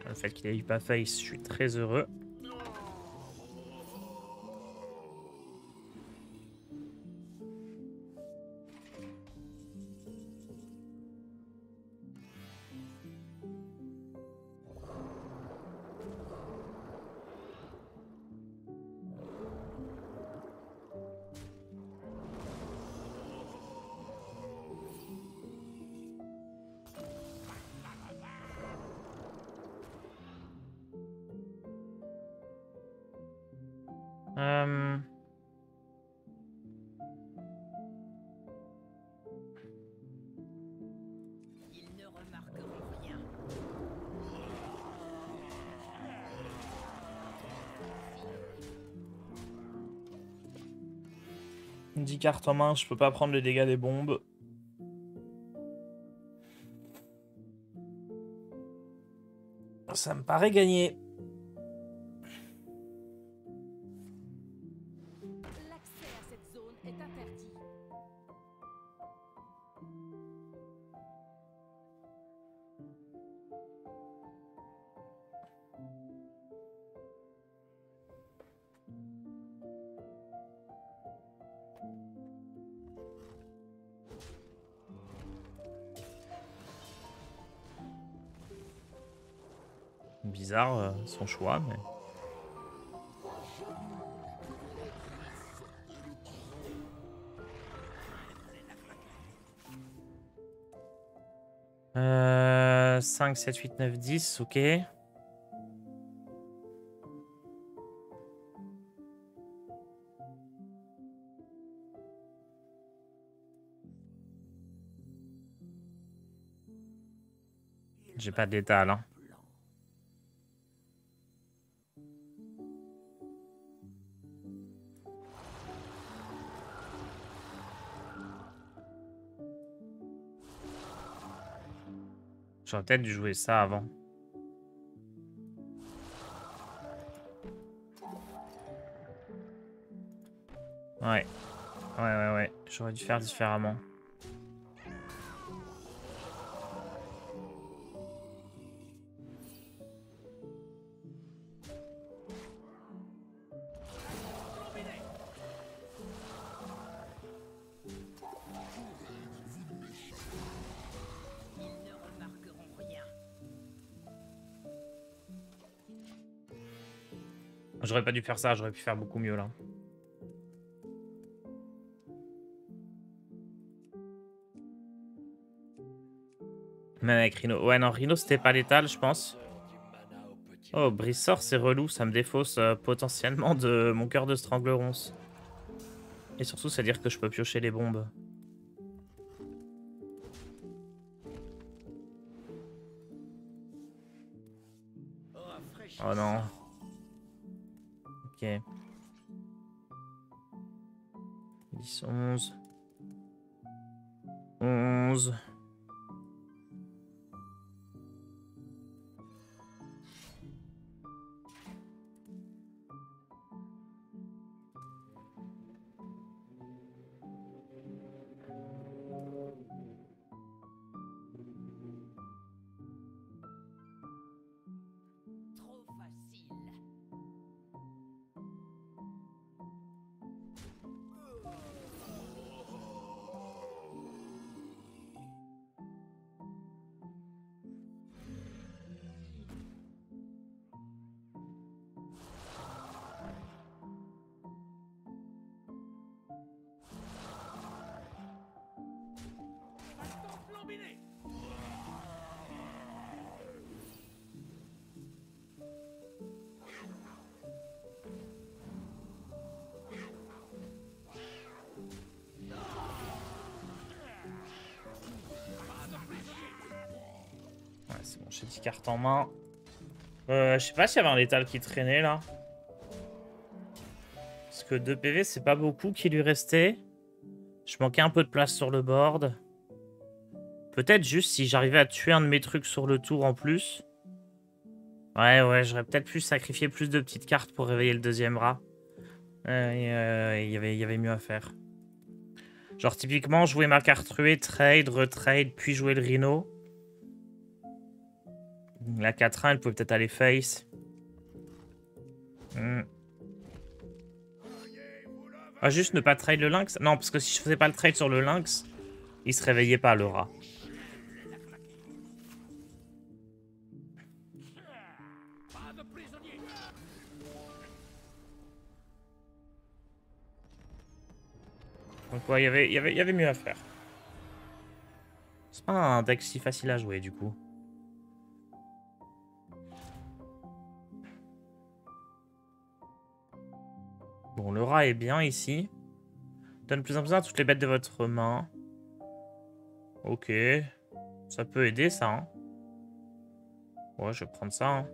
Le fait qu'il ait eu pas face, je suis très heureux. Ils ne remarqueront rien. 10 cartes en main, je peux pas prendre le dégât des bombes. Ça me paraît gagné. L'accès à cette zone est interdit. Bizarre son choix, mais... Euh, 5, 7, 8, 9, 10, ok. J'ai pas d'étal, hein. J'aurais peut-être dû jouer ça avant. Ouais. Ouais. J'aurais dû faire différemment. Ils ne remarqueront rien. J'aurais pas dû faire ça, j'aurais pu faire beaucoup mieux là. Même avec Rhino. Ouais, non, Rhino c'était pas létal, je pense. Oh, Brissor, c'est relou, ça me défausse potentiellement de mon cœur de Strangleronce. Et surtout, c'est à dire que je peux piocher les bombes. Oh non. Ok. 10, 11. 11. Trop facile. Baston flambiné. Ouais, c'est bon, j'ai 10 cartes en main. Je sais pas s'il y avait un létal qui traînait là. Parce que 2 PV, c'est pas beaucoup qui lui restait. Je manquais un peu de place sur le board. Peut-être juste si j'arrivais à tuer un de mes trucs sur le tour en plus. Ouais, j'aurais peut-être pu sacrifier plus de petites cartes pour réveiller le deuxième rat. Il y avait mieux à faire. Genre typiquement, jouer ma carte ruée, trade, retrade, puis jouer le Rhino. La 4-1, elle pouvait peut-être aller face. Ah, juste ne pas trade le lynx? Non, parce que si je faisais pas le trade sur le lynx, il se réveillait pas, le rat. Pas de prisonnier. Donc ouais, il y avait mieux à faire. C'est pas un deck si facile à jouer, du coup. Bon, le rat est bien ici. Donne plus en plus à toutes les bêtes de votre main. Ok. Ça peut aider, ça. Hein. Ouais, je vais prendre ça. Hein.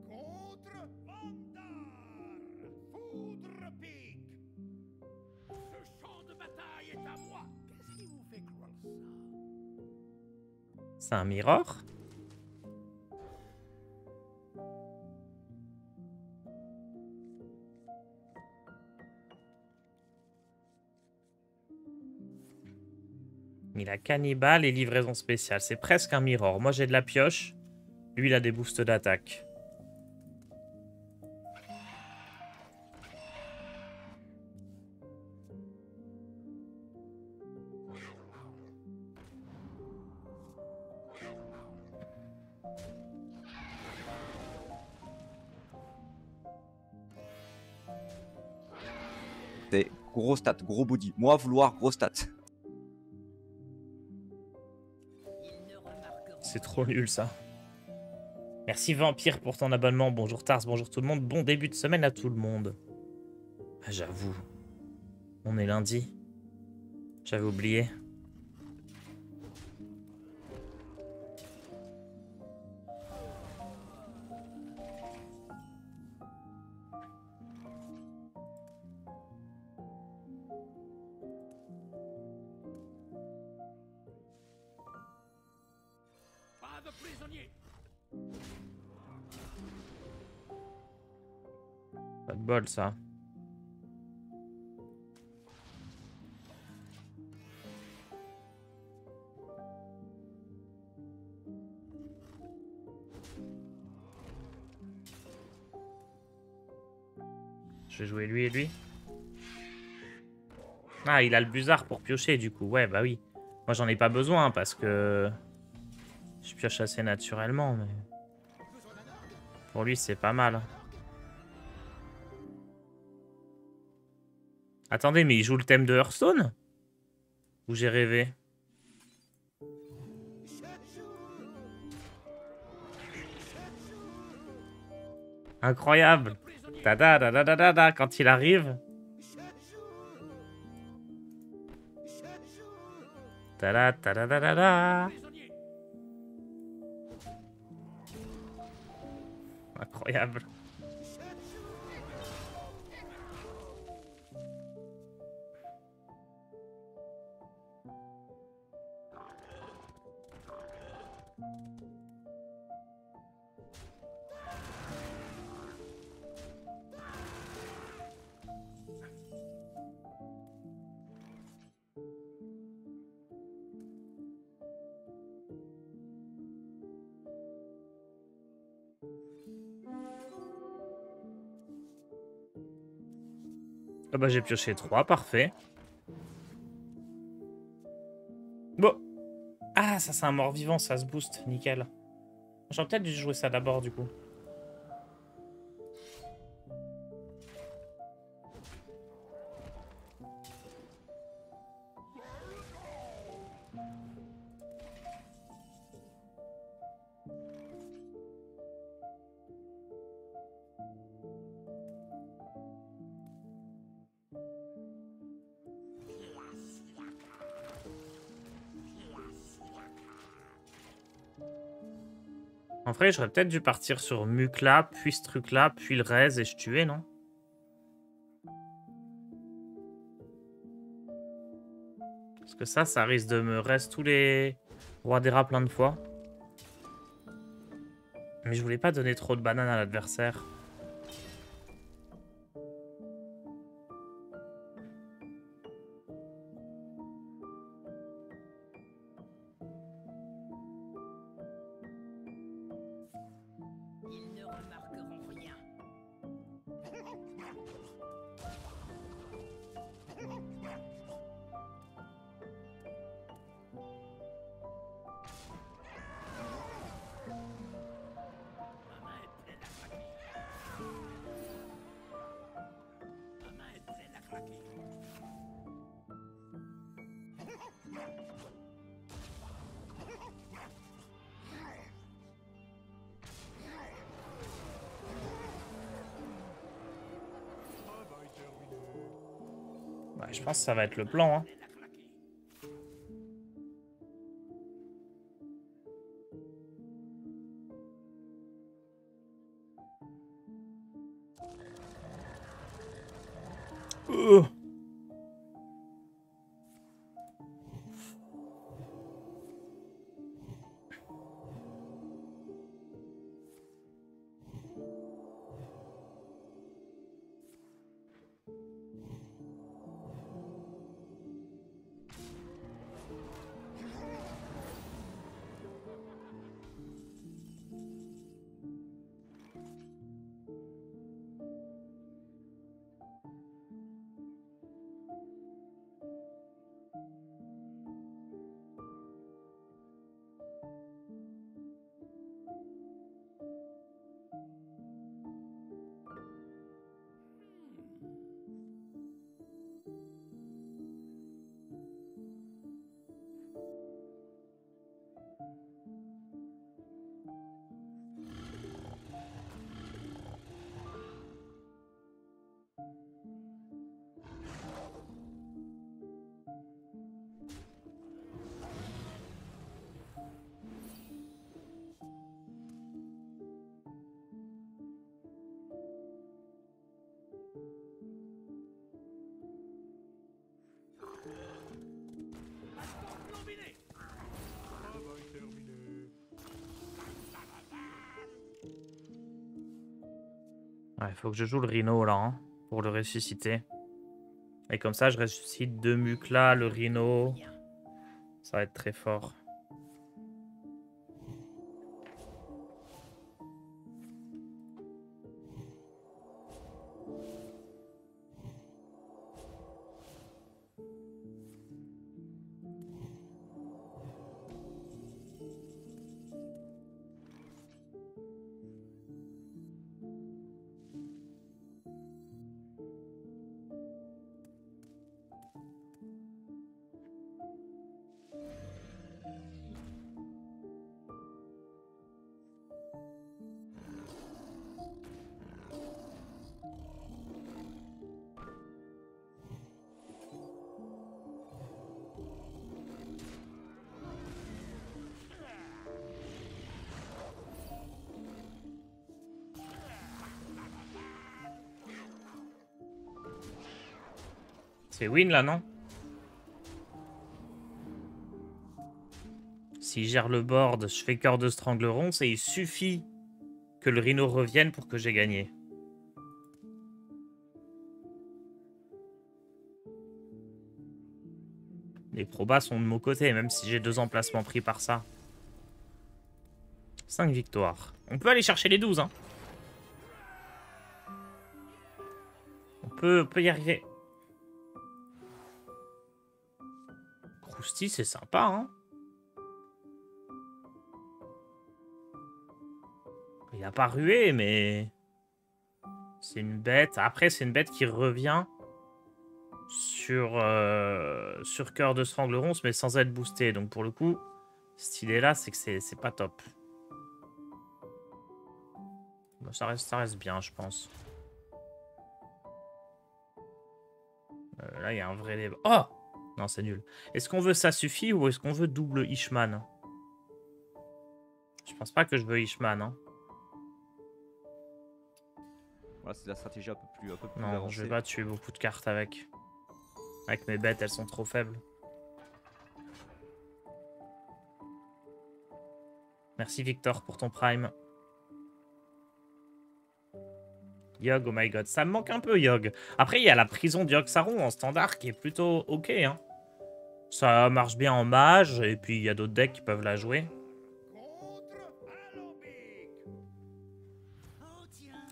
Vandar contre Vandar. Foudre pique. Ce champ de bataille est à moi. Qu'est-ce qui vous fait croire ça? C'est un mirror. Il a cannibale et livraison spéciale. C'est presque un mirror. Moi, j'ai de la pioche. Lui, il a des boosts d'attaque. C'est gros stat, gros body. Moi, vouloir gros stat. C'est trop nul, ça. Merci Vampire pour ton abonnement. Bonjour Tars, bonjour tout le monde. Bon début de semaine à tout le monde. Ah, j'avoue. On est lundi. J'avais oublié. Pas de prisonniers. Pas de bol, ça. Je vais jouer lui et lui. Ah, il a le busard pour piocher, du coup. Ouais, bah oui. Moi, j'en ai pas besoin, parce que... je pioche assez naturellement, mais... pour lui, c'est pas mal. Attendez, mais il joue le thème de Hearthstone? Ou j'ai rêvé? Incroyable! Tada, da, da, da, da, da, quand il arrive. Tada, tada, da, da, da. Incroyable. Ah bah j'ai pioché 3, parfait. Bon. Ah, ça c'est un mort-vivant, ça se booste, nickel. J'aurais peut-être dû jouer ça d'abord du coup. En vrai, j'aurais peut-être dû partir sur Mukla, puis ce truc-là, puis le Rez et je tuais, non? Parce que ça risque de me reste tous les rois des rats plein de fois. Mais je voulais pas donner trop de bananes à l'adversaire. Ils ne remarqueront rien. Ma main est pleine à craquer. Ma main est pleine à craquer. Ouais, je pense que ça va être le plan, hein. Travail terminé. Ouais, faut que je joue le Rhino là, hein, pour le ressusciter. Et comme ça, je ressuscite 2 Mukla, le Rhino. Ça va être très fort. C'est win là, non? S'il gère le board, je fais cœur de Strangleron, et il suffit que le Rhino revienne pour que j'ai gagné. Les probas sont de mon côté, même si j'ai 2 emplacements pris par ça. 5 victoires. On peut aller chercher les 12, hein. On peut y arriver. Krusty, c'est sympa, hein. Il a pas rué, mais... C'est une bête. Après, c'est une bête qui revient sur Cœur de Strangleron, mais sans être boosté. Donc, pour le coup, cette idée-là, c'est que c'est pas top. Bon, ça reste bien, je pense. Là, il y a un vrai débat. Oh! Non, c'est nul. Est-ce qu'on veut ça suffit ou est-ce qu'on veut double Ishman? Je pense pas que je veux Ishman, hein. Voilà, c'est la stratégie un peu plus Non, avancée. je vais pas tuer beaucoup de cartes avec. Avec mes bêtes, elles sont trop faibles. Merci Victor pour ton prime. Yogg, oh my god. Ça me manque un peu, Yogg. Après, il y a la prison d'Yogg-Saron en standard qui est plutôt ok, hein. Ça marche bien en mage, et puis il y a d'autres decks qui peuvent la jouer.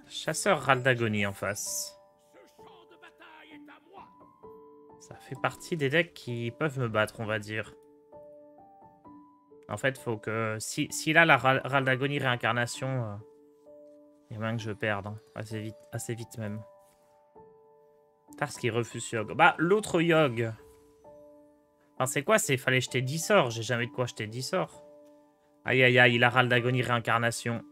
Chasseur Raldagoni en face. Ça fait partie des decks qui peuvent me battre, on va dire. En fait, faut que... S'il a la Raldagoni réincarnation, il y a moyen que je perde, hein. Assez vite même. Parce qu'il refuse Yogg. Bah, l'autre Yogg... Enfin, c'est quoi? C'est fallait jeter 10 sorts. J'ai jamais de quoi jeter 10 sorts. Aïe, aïe, aïe, il a Raldagoni réincarnation.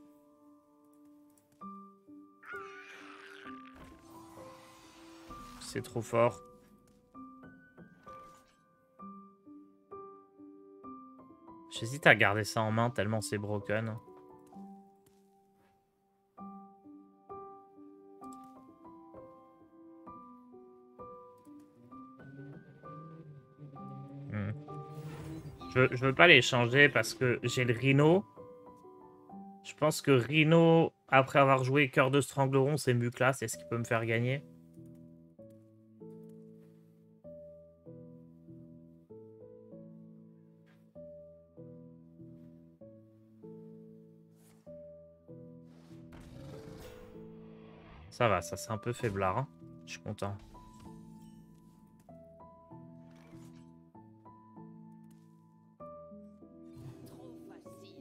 C'est trop fort. J'hésite à garder ça en main tellement c'est broken. Je veux pas les changer parce que j'ai le Rhino. Je pense que Rhino, après avoir joué Cœur de Strangleron, c'est Mukla, c'est ce qui peut me faire gagner. Ça va, ça c'est un peu faiblard, hein. Je suis content. Trop facile.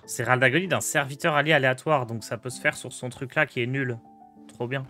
C'est Raldagoni d'un serviteur allié aléatoire, donc ça peut se faire sur son truc là qui est nul. Trop bien.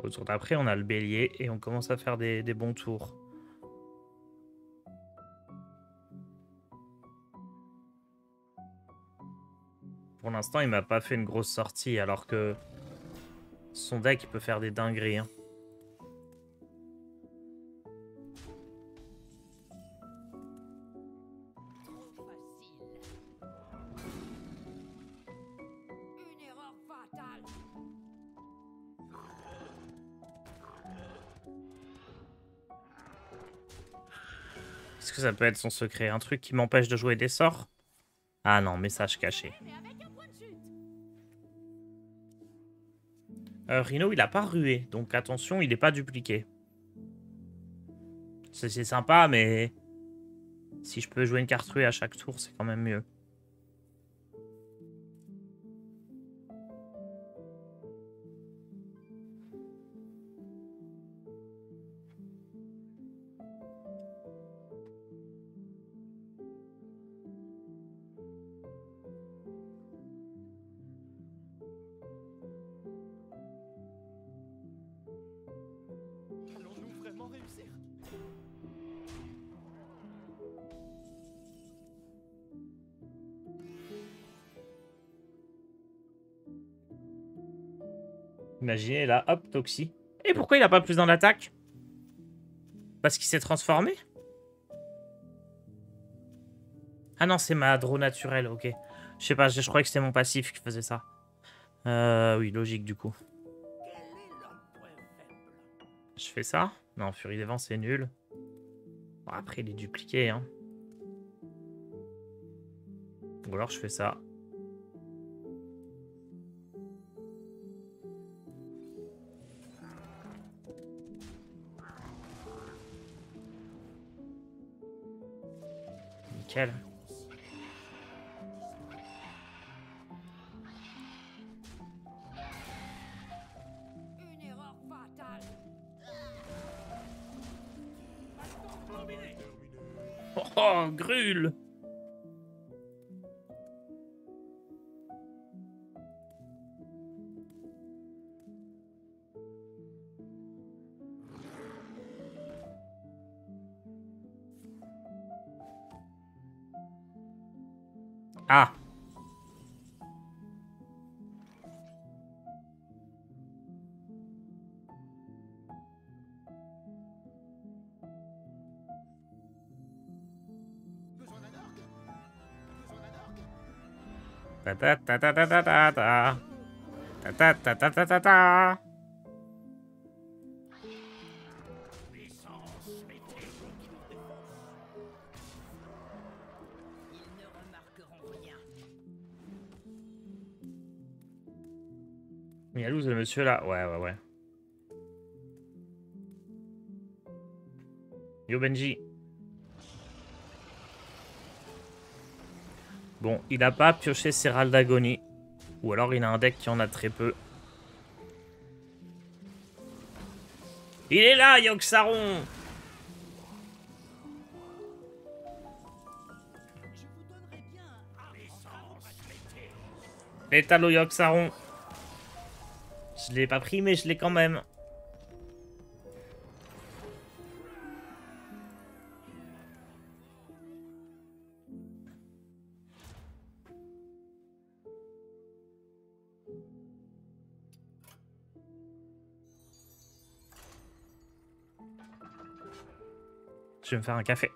Au tour d'après, on a le bélier et on commence à faire des bons tours. Pour l'instant, il m'a pas fait une grosse sortie, alors que son deck il peut faire des dingueries. Hein. Trop facile. Une erreur fatale. Est-ce que ça peut être son secret? Un truc qui m'empêche de jouer des sorts? Ah non, message caché. Mais avec un point de chute. Rhino, il a pas rué, donc attention, il n'est pas dupliqué. C'est sympa, mais si je peux jouer une carte ruée à chaque tour, c'est quand même mieux. Allons-nous vraiment réussir? Imaginez là, hop, Toxie. Et pourquoi il a pas plus dans l'attaque? Parce qu'il s'est transformé? Ah non, c'est ma draw naturelle, ok. Je sais pas, je croyais que c'était mon passif qui faisait ça. Oui, logique du coup. Quel est leur point faible? Je fais ça? Non, Furie des Vents, c'est nul. Bon, après, il est dupliqué, hein. Ou alors je fais ça. Nickel. Une erreur fatale. Oh, oh, Grul! Ah! Besoin d'un orgue? Besoin d'un orgue? Ta ta ta ta ta ta ta ta. Ta ta ta ta ta ta ta. Puissance, mettez Ils ne remarqueront rien. Il y a loose le monsieur là. Ouais, ouais, ouais. Yo Benji. Bon, il a pas pioché Serral d'Agonie. Ou alors il a un deck qui en a très peu. Il est là, Yogg-Saron! Je vous donnerai bien un Létal au Yogg-Saron. Je l'ai pas pris, mais je l'ai quand même. Je vais me faire un café.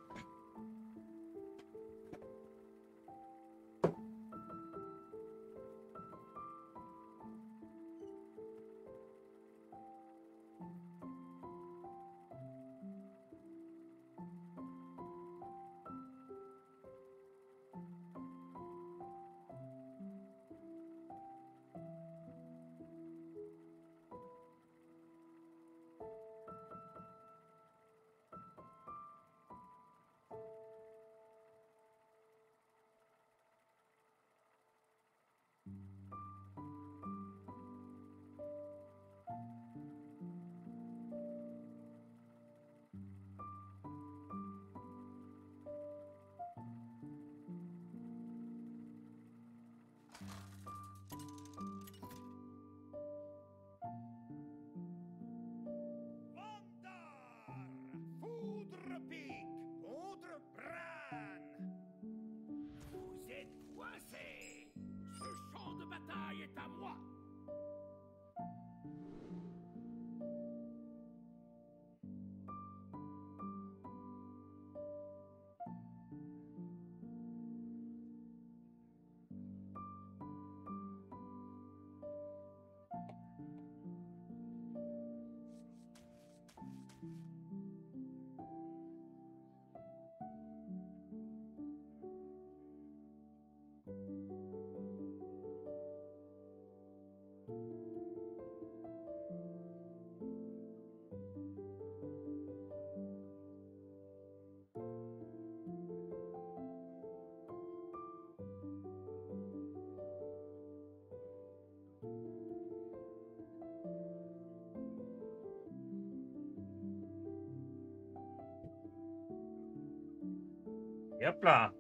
Et hop là.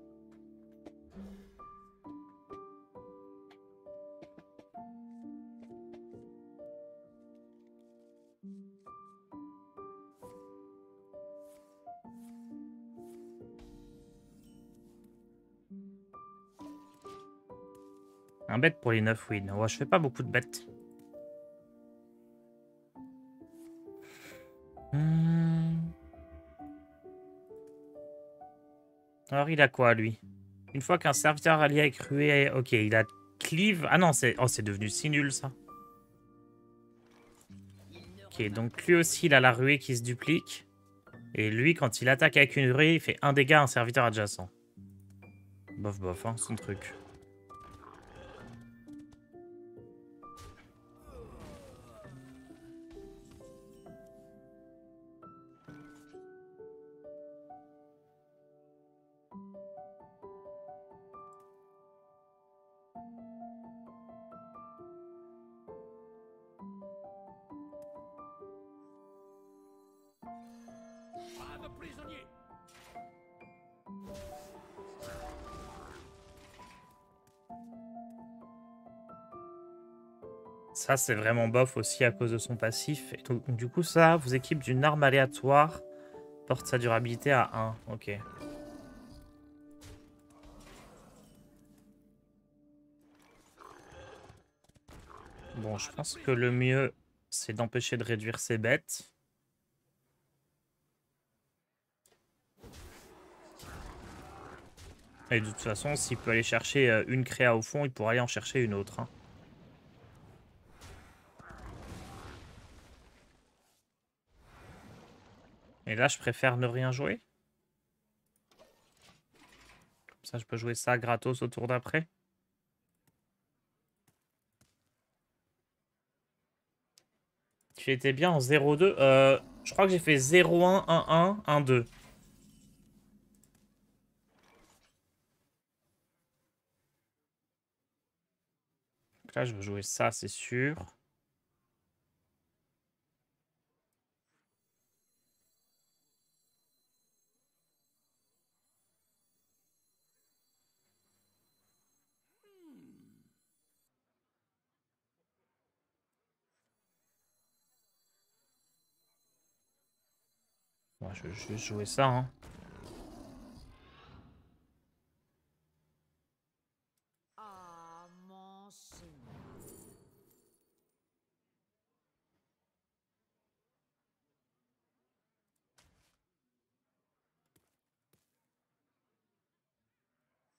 Un bet pour les 9 wins. Ouais, je fais pas beaucoup de bêtes. Alors, il a quoi, lui? Une fois qu'un serviteur allié avec Rué... Ok, il a Cleave. Ah non, c'est devenu si nul, ça. Ok, donc lui aussi, il a la ruée qui se duplique. Et lui, quand il attaque avec une ruée, il fait un dégât à un serviteur adjacent. Bof, bof, hein, son truc. Pas de prisonniers. Ça, c'est vraiment bof aussi à cause de son passif. Et donc, du coup, ça vous équipe d'une arme aléatoire. Porte sa durabilité à 1. Ok. Bon, je pense que le mieux, c'est d'empêcher de réduire ses bêtes. Et de toute façon, s'il peut aller chercher une créa au fond, il pourra aller en chercher une autre. Hein. Et là, je préfère ne rien jouer. Comme ça, je peux jouer ça gratos au tour d'après. Tu étais bien en 0-2. Je crois que j'ai fait 0-1, 1-1, 1-2. Donc là, je veux jouer ça, c'est sûr. Ouais, je vais juste jouer ça. Hein. Ah, mon seigneur.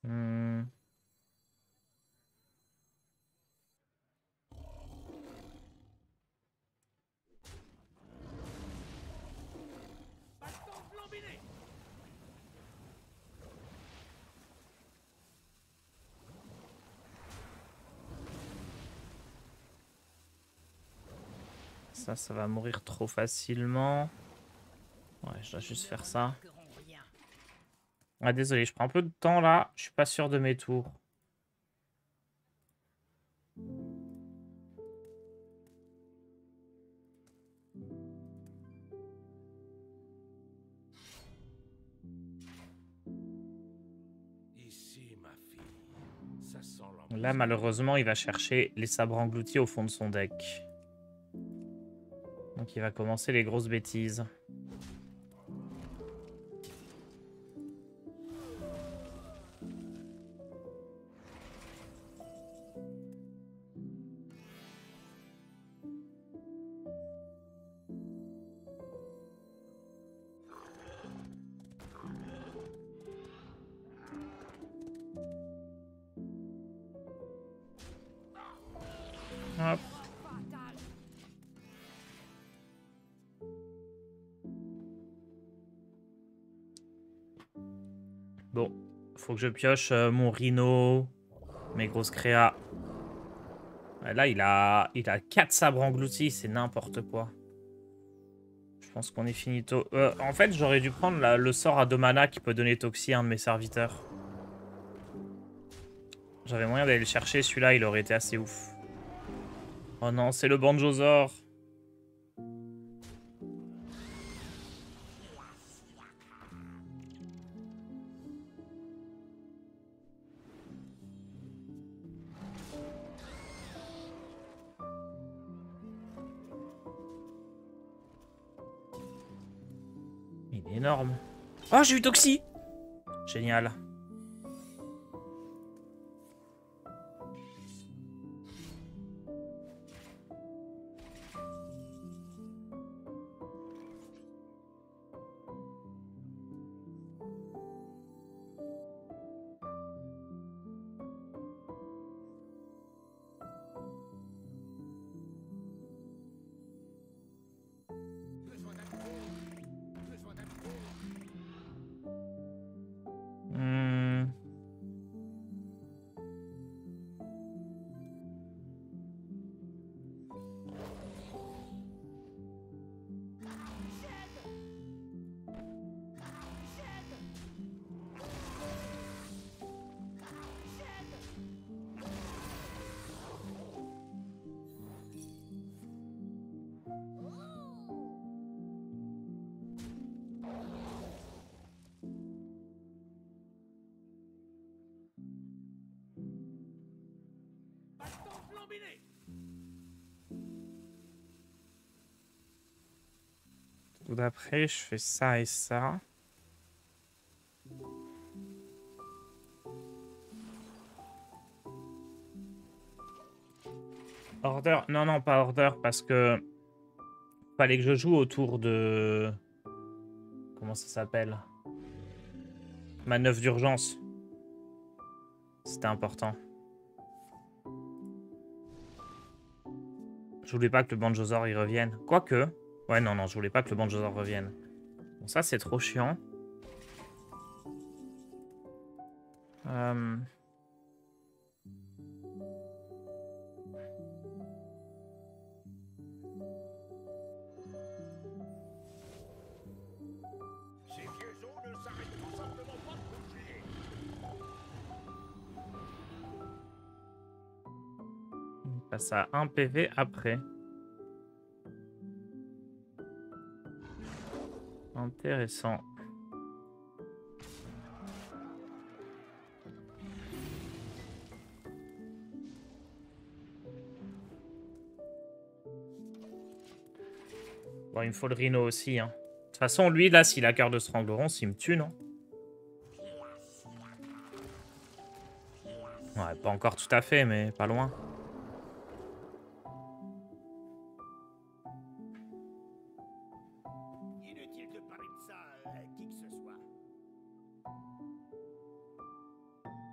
Hmm. Baston flambiné. Ça va mourir trop facilement. Ouais, je dois juste faire ça. Ah, désolé, je prends un peu de temps là. Je suis pas sûr de mes tours. Ici, ma fille. Ça sent la Là, malheureusement, il va chercher les sabres engloutis au fond de son deck. Donc, il va commencer les grosses bêtises. Hop. Bon, faut que je pioche mon rhino, mes grosses créas. Là, il a 4 sabres engloutis, c'est n'importe quoi. Je pense qu'on est finito. En fait, j'aurais dû prendre le sort à 2 mana qui peut donner Toxie à un de mes serviteurs. J'avais moyen d'aller le chercher, celui-là, il aurait été assez ouf. Oh non, c'est le Banjosaur. Il est énorme. Oh, j'ai eu Toxie. Génial. Hmm. Baston flambiné. Tout d'après, je fais ça et ça. Order? Non, non, pas order, parce que fallait que je joue autour de... Comment ça s'appelle? Manœuvre d'urgence. C'était important. Je voulais pas que le Banjosaur y revienne. Quoique... Ouais, non, non, je voulais pas que le Banjosaur revienne. Bon, ça, c'est trop chiant. Ces vieux os ne s'arrêtent tout simplement pas de bouger. Il passe à 1 PV après. Intéressant. Bon, il me faut le Rhino aussi. Hein. De toute façon, lui, là, s'il a cœur de Strangleron, s'il me tue, non? Ouais, pas encore tout à fait, mais pas loin. Inutile de parler de ça à qui que ce soit.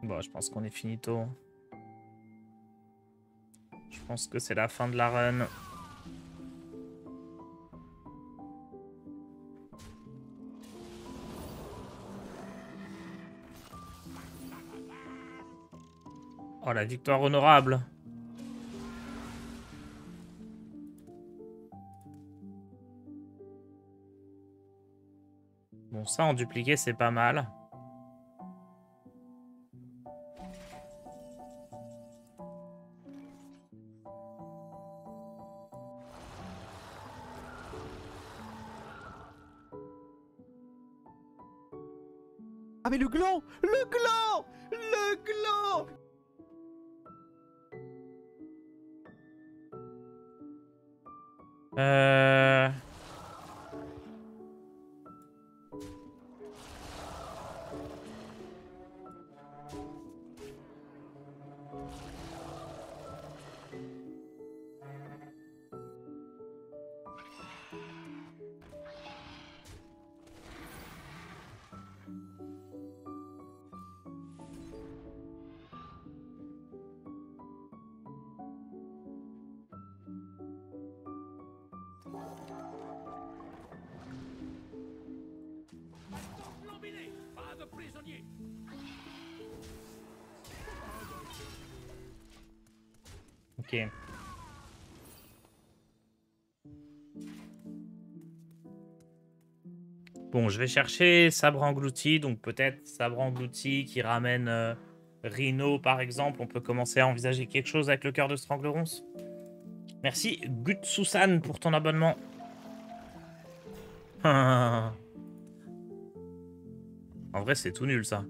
Bon, je pense qu'on est finito. Je pense que c'est la fin de la run. Oh, la victoire honorable. Bon, ça, en dupliqué, c'est pas mal. Ah mais le gland! Le gland! Le gland! Euh... Baston flambiné. Pas de prisonnier. Ok. Bon, je vais chercher sabre englouti, donc peut-être sabre englouti qui ramène Rhino par exemple. On peut commencer à envisager quelque chose avec le cœur de Stranglerons. Merci Gutsusan pour ton abonnement. En vrai, c'est tout nul ça.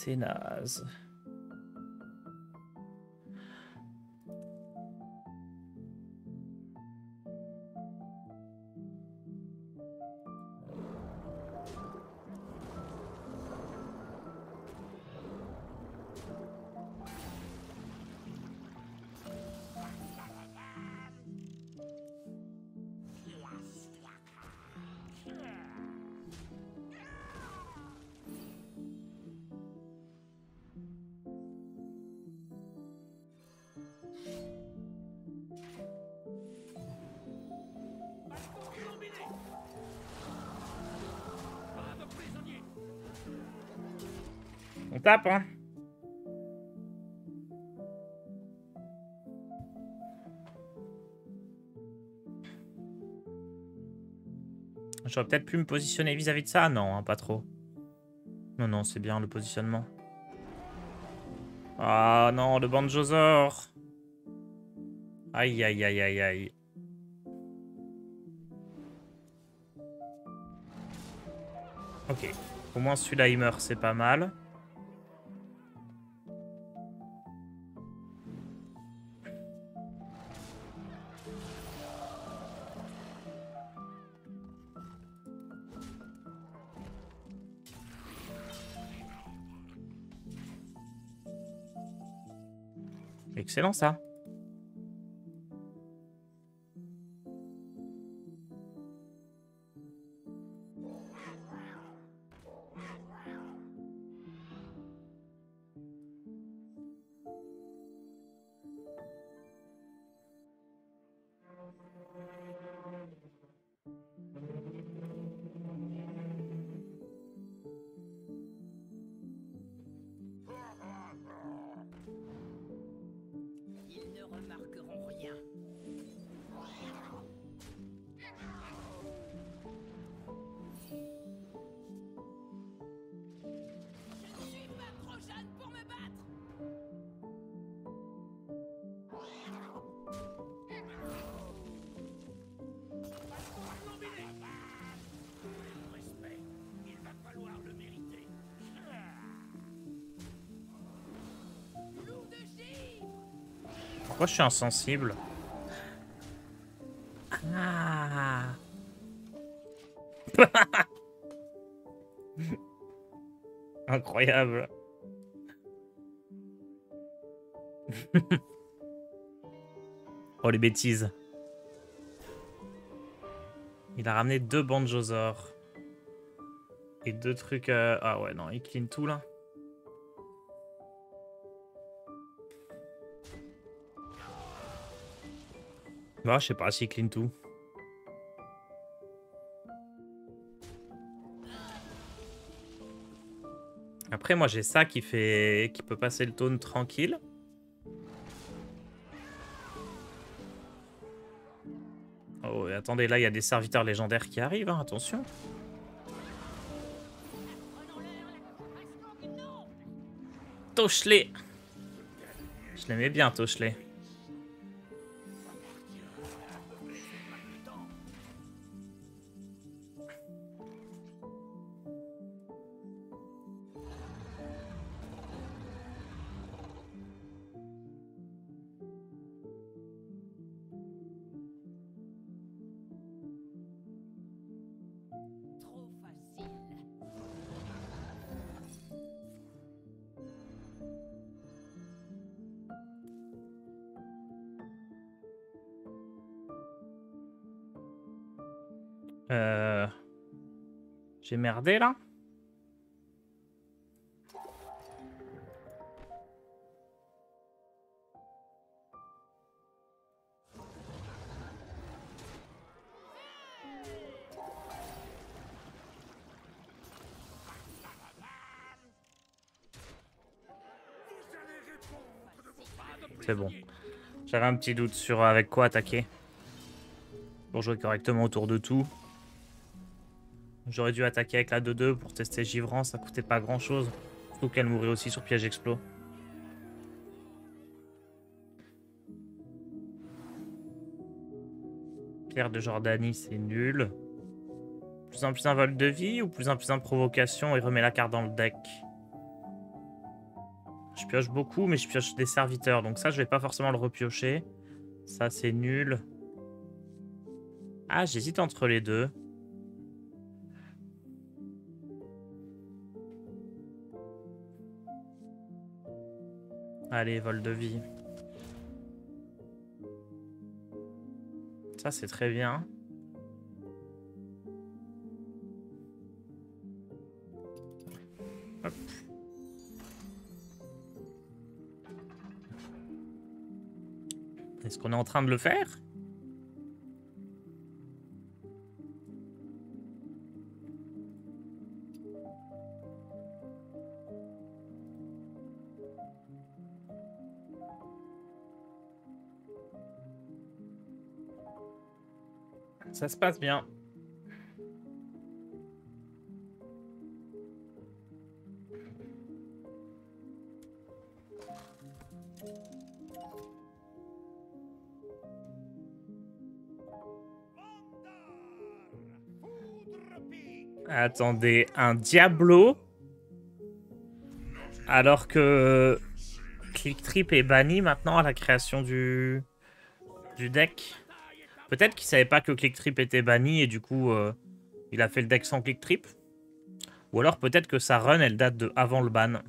C'est naze. On tape, hein. J'aurais peut-être pu me positionner vis-à-vis de ça. Non, hein, pas trop. Non, non, c'est bien le positionnement. Ah non, le Banjosaur. Aïe, aïe, aïe, aïe, aïe. Ok. Au moins celui-là, il meurt, c'est pas mal. Excellent, ça. Ils ne remarqueront rien. Je ne suis pas trop jeune pour me battre. Respect, il va falloir le mériter. Loup de givre. Pourquoi je suis insensible? Ah. Incroyable. Oh les bêtises. Il a ramené 2 Banjosaurs. Et 2 trucs... Ah ouais, non, il clean tout là. Bah, je sais pas s'il clean tout. Après, moi, j'ai ça qui peut passer le taunt tranquille. Oh, et attendez, là, il y a des serviteurs légendaires qui arrivent, hein, attention. Tochelet. Je l'aimais bien, Tochelet. Trop facile. J'ai merdé, là? C'est bon. J'avais un petit doute sur avec quoi attaquer. Pour jouer correctement autour de tout. J'aurais dû attaquer avec la 2-2 pour tester Givrant, ça coûtait pas grand chose. Surtout qu'elle mourait aussi sur piège explos. Pierre de Jordanie, c'est nul. Plus un vol de vie ou plus un provocation et remet la carte dans le deck? Je pioche beaucoup, mais je pioche des serviteurs. Donc ça, je vais pas forcément le repiocher. Ça, c'est nul. Ah, j'hésite entre les deux. Allez, vol de vie. Ça, c'est très bien. Hop. Est-ce qu'on est en train de le faire? Ça se passe bien. Attendez, un Diablo alors que Click Trip est banni maintenant à la création du deck. Peut-être qu'il savait pas que Click Trip était banni et du coup il a fait le deck sans Click Trip. Ou alors peut-être que sa run elle date de avant le ban.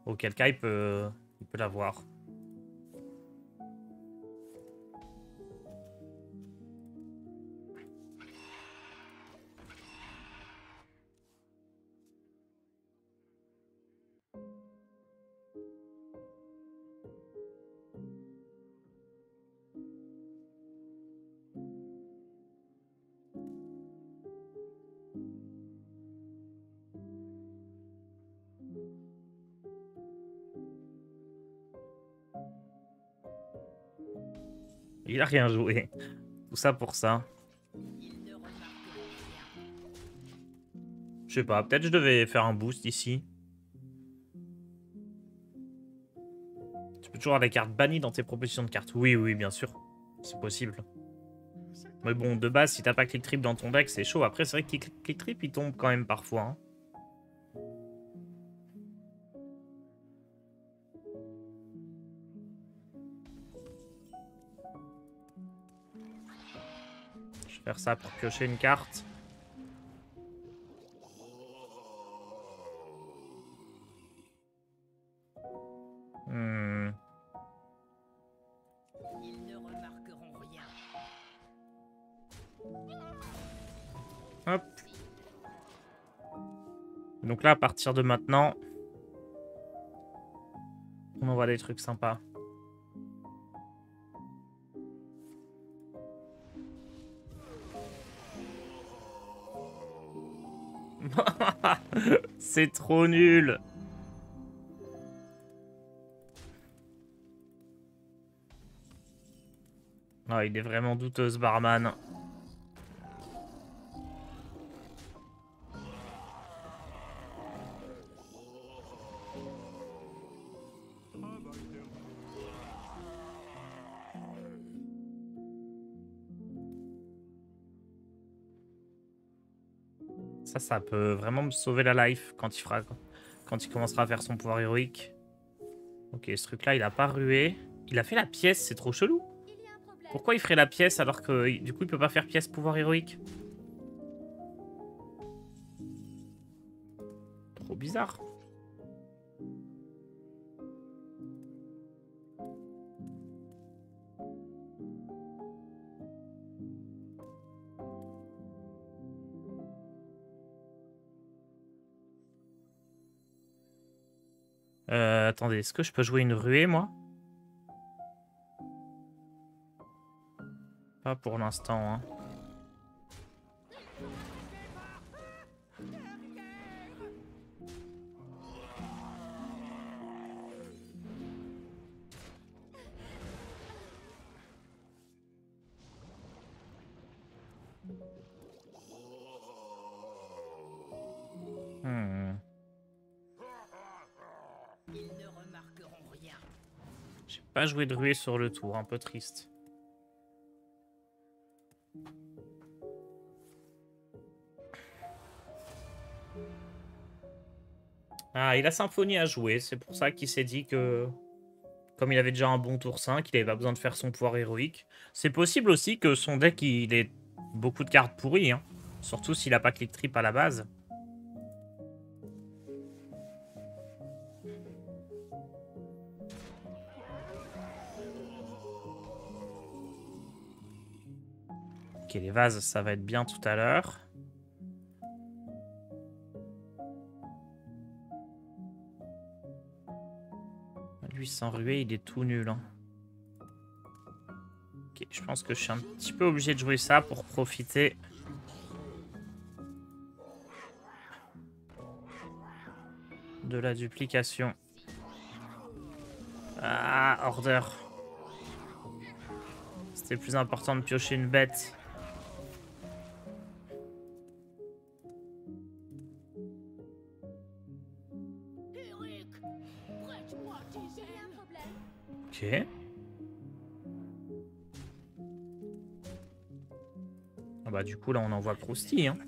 Auquel cas il peut l'avoir. Il a rien joué. Tout ça pour ça. Je sais pas, peut-être je devais faire un boost ici. Tu peux toujours avoir des cartes bannies dans tes propositions de cartes. Oui, oui, bien sûr. C'est possible. Mais bon, de base, si t'as pas Click Trip dans ton deck, c'est chaud. Après, c'est vrai que Click Trip, il tombe quand même parfois. Hein. Je vais faire ça pour piocher une carte. Ils ne remarqueront rien. Hop. Donc là, à partir de maintenant, on envoie des trucs sympas. C'est trop nul. Ah, il est vraiment douteux, ce barman. Ça peut vraiment me sauver la life quand il commencera à faire son pouvoir héroïque. Ok, ce truc-là, il a pas rué. Il a fait la pièce, c'est trop chelou. Pourquoi il ferait la pièce alors que du coup il peut pas faire pièce pouvoir héroïque? Trop bizarre. Attendez, est-ce que je peux jouer une ruée, moi? Pas pour l'instant, hein. Ils ne remarqueront rien. J'ai pas joué de ruée sur le tour, un peu triste. Ah, il a Symphonie à jouer. C'est pour ça qu'il s'est dit que, comme il avait déjà un bon tour 5, il avait pas besoin de faire son pouvoir héroïque. C'est possible aussi que son deck, il ait beaucoup de cartes pourries. Hein. Surtout s'il a pas Click Trip à la base. Ok, les vases, ça va être bien tout à l'heure. Lui, sans ruée, il est tout nul. Hein. Ok, je pense que je suis un petit peu obligé de jouer ça pour profiter. De la duplication. Ah, order. C'était plus important de piocher une bête. Eric, prête-moi tes ailes. Ok. Ah bah du coup là on envoie Krusty. Hein.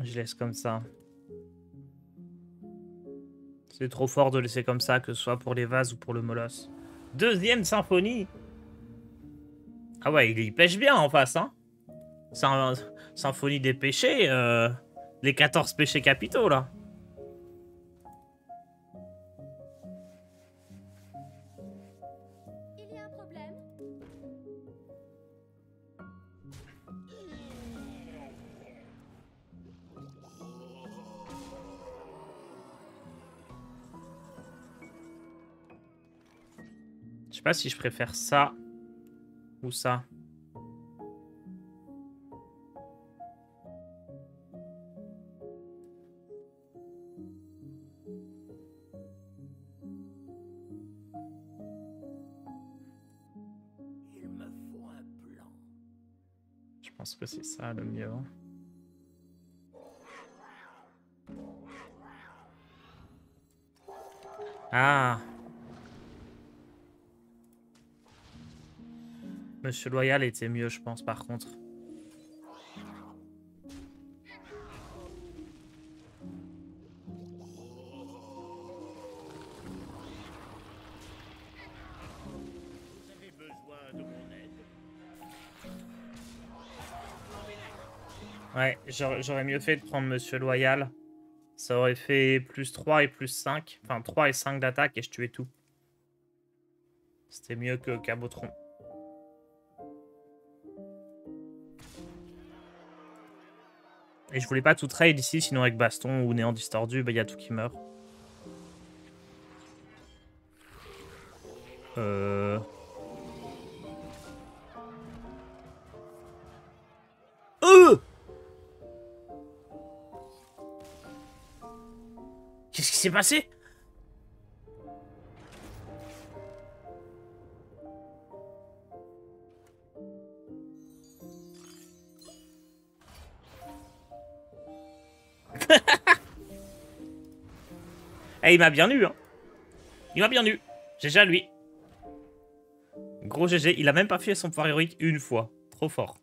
Je laisse comme ça. C'est trop fort de laisser comme ça, que ce soit pour les vases ou pour le molosse. Deuxième symphonie. Ah ouais, il pêche bien en face, hein. C'est un symphonie des péchés. Les 14 péchés capitaux, là. Il y a un problème? Je sais pas si je préfère ça ou ça. Il me faut un plan. Je pense que c'est ça le mieux. Hein. Ah. Monsieur Loyal était mieux, je pense, par contre. Vous avez besoin de mon aide? Ouais, j'aurais mieux fait de prendre Monsieur Loyal. Ça aurait fait plus 3 et plus 5. Enfin, 3 et 5 d'attaque et je tuais tout. C'était mieux que Cabotron. Et je voulais pas tout trade ici, sinon avec Baston ou Néant Distordu, bah y a tout qui meurt. Qu'est-ce qui s'est passé? Eh, il m'a bien eu, hein. Il m'a bien eu. GG à lui. Gros GG. Il a même pas fait son pouvoir héroïque une fois. Trop fort.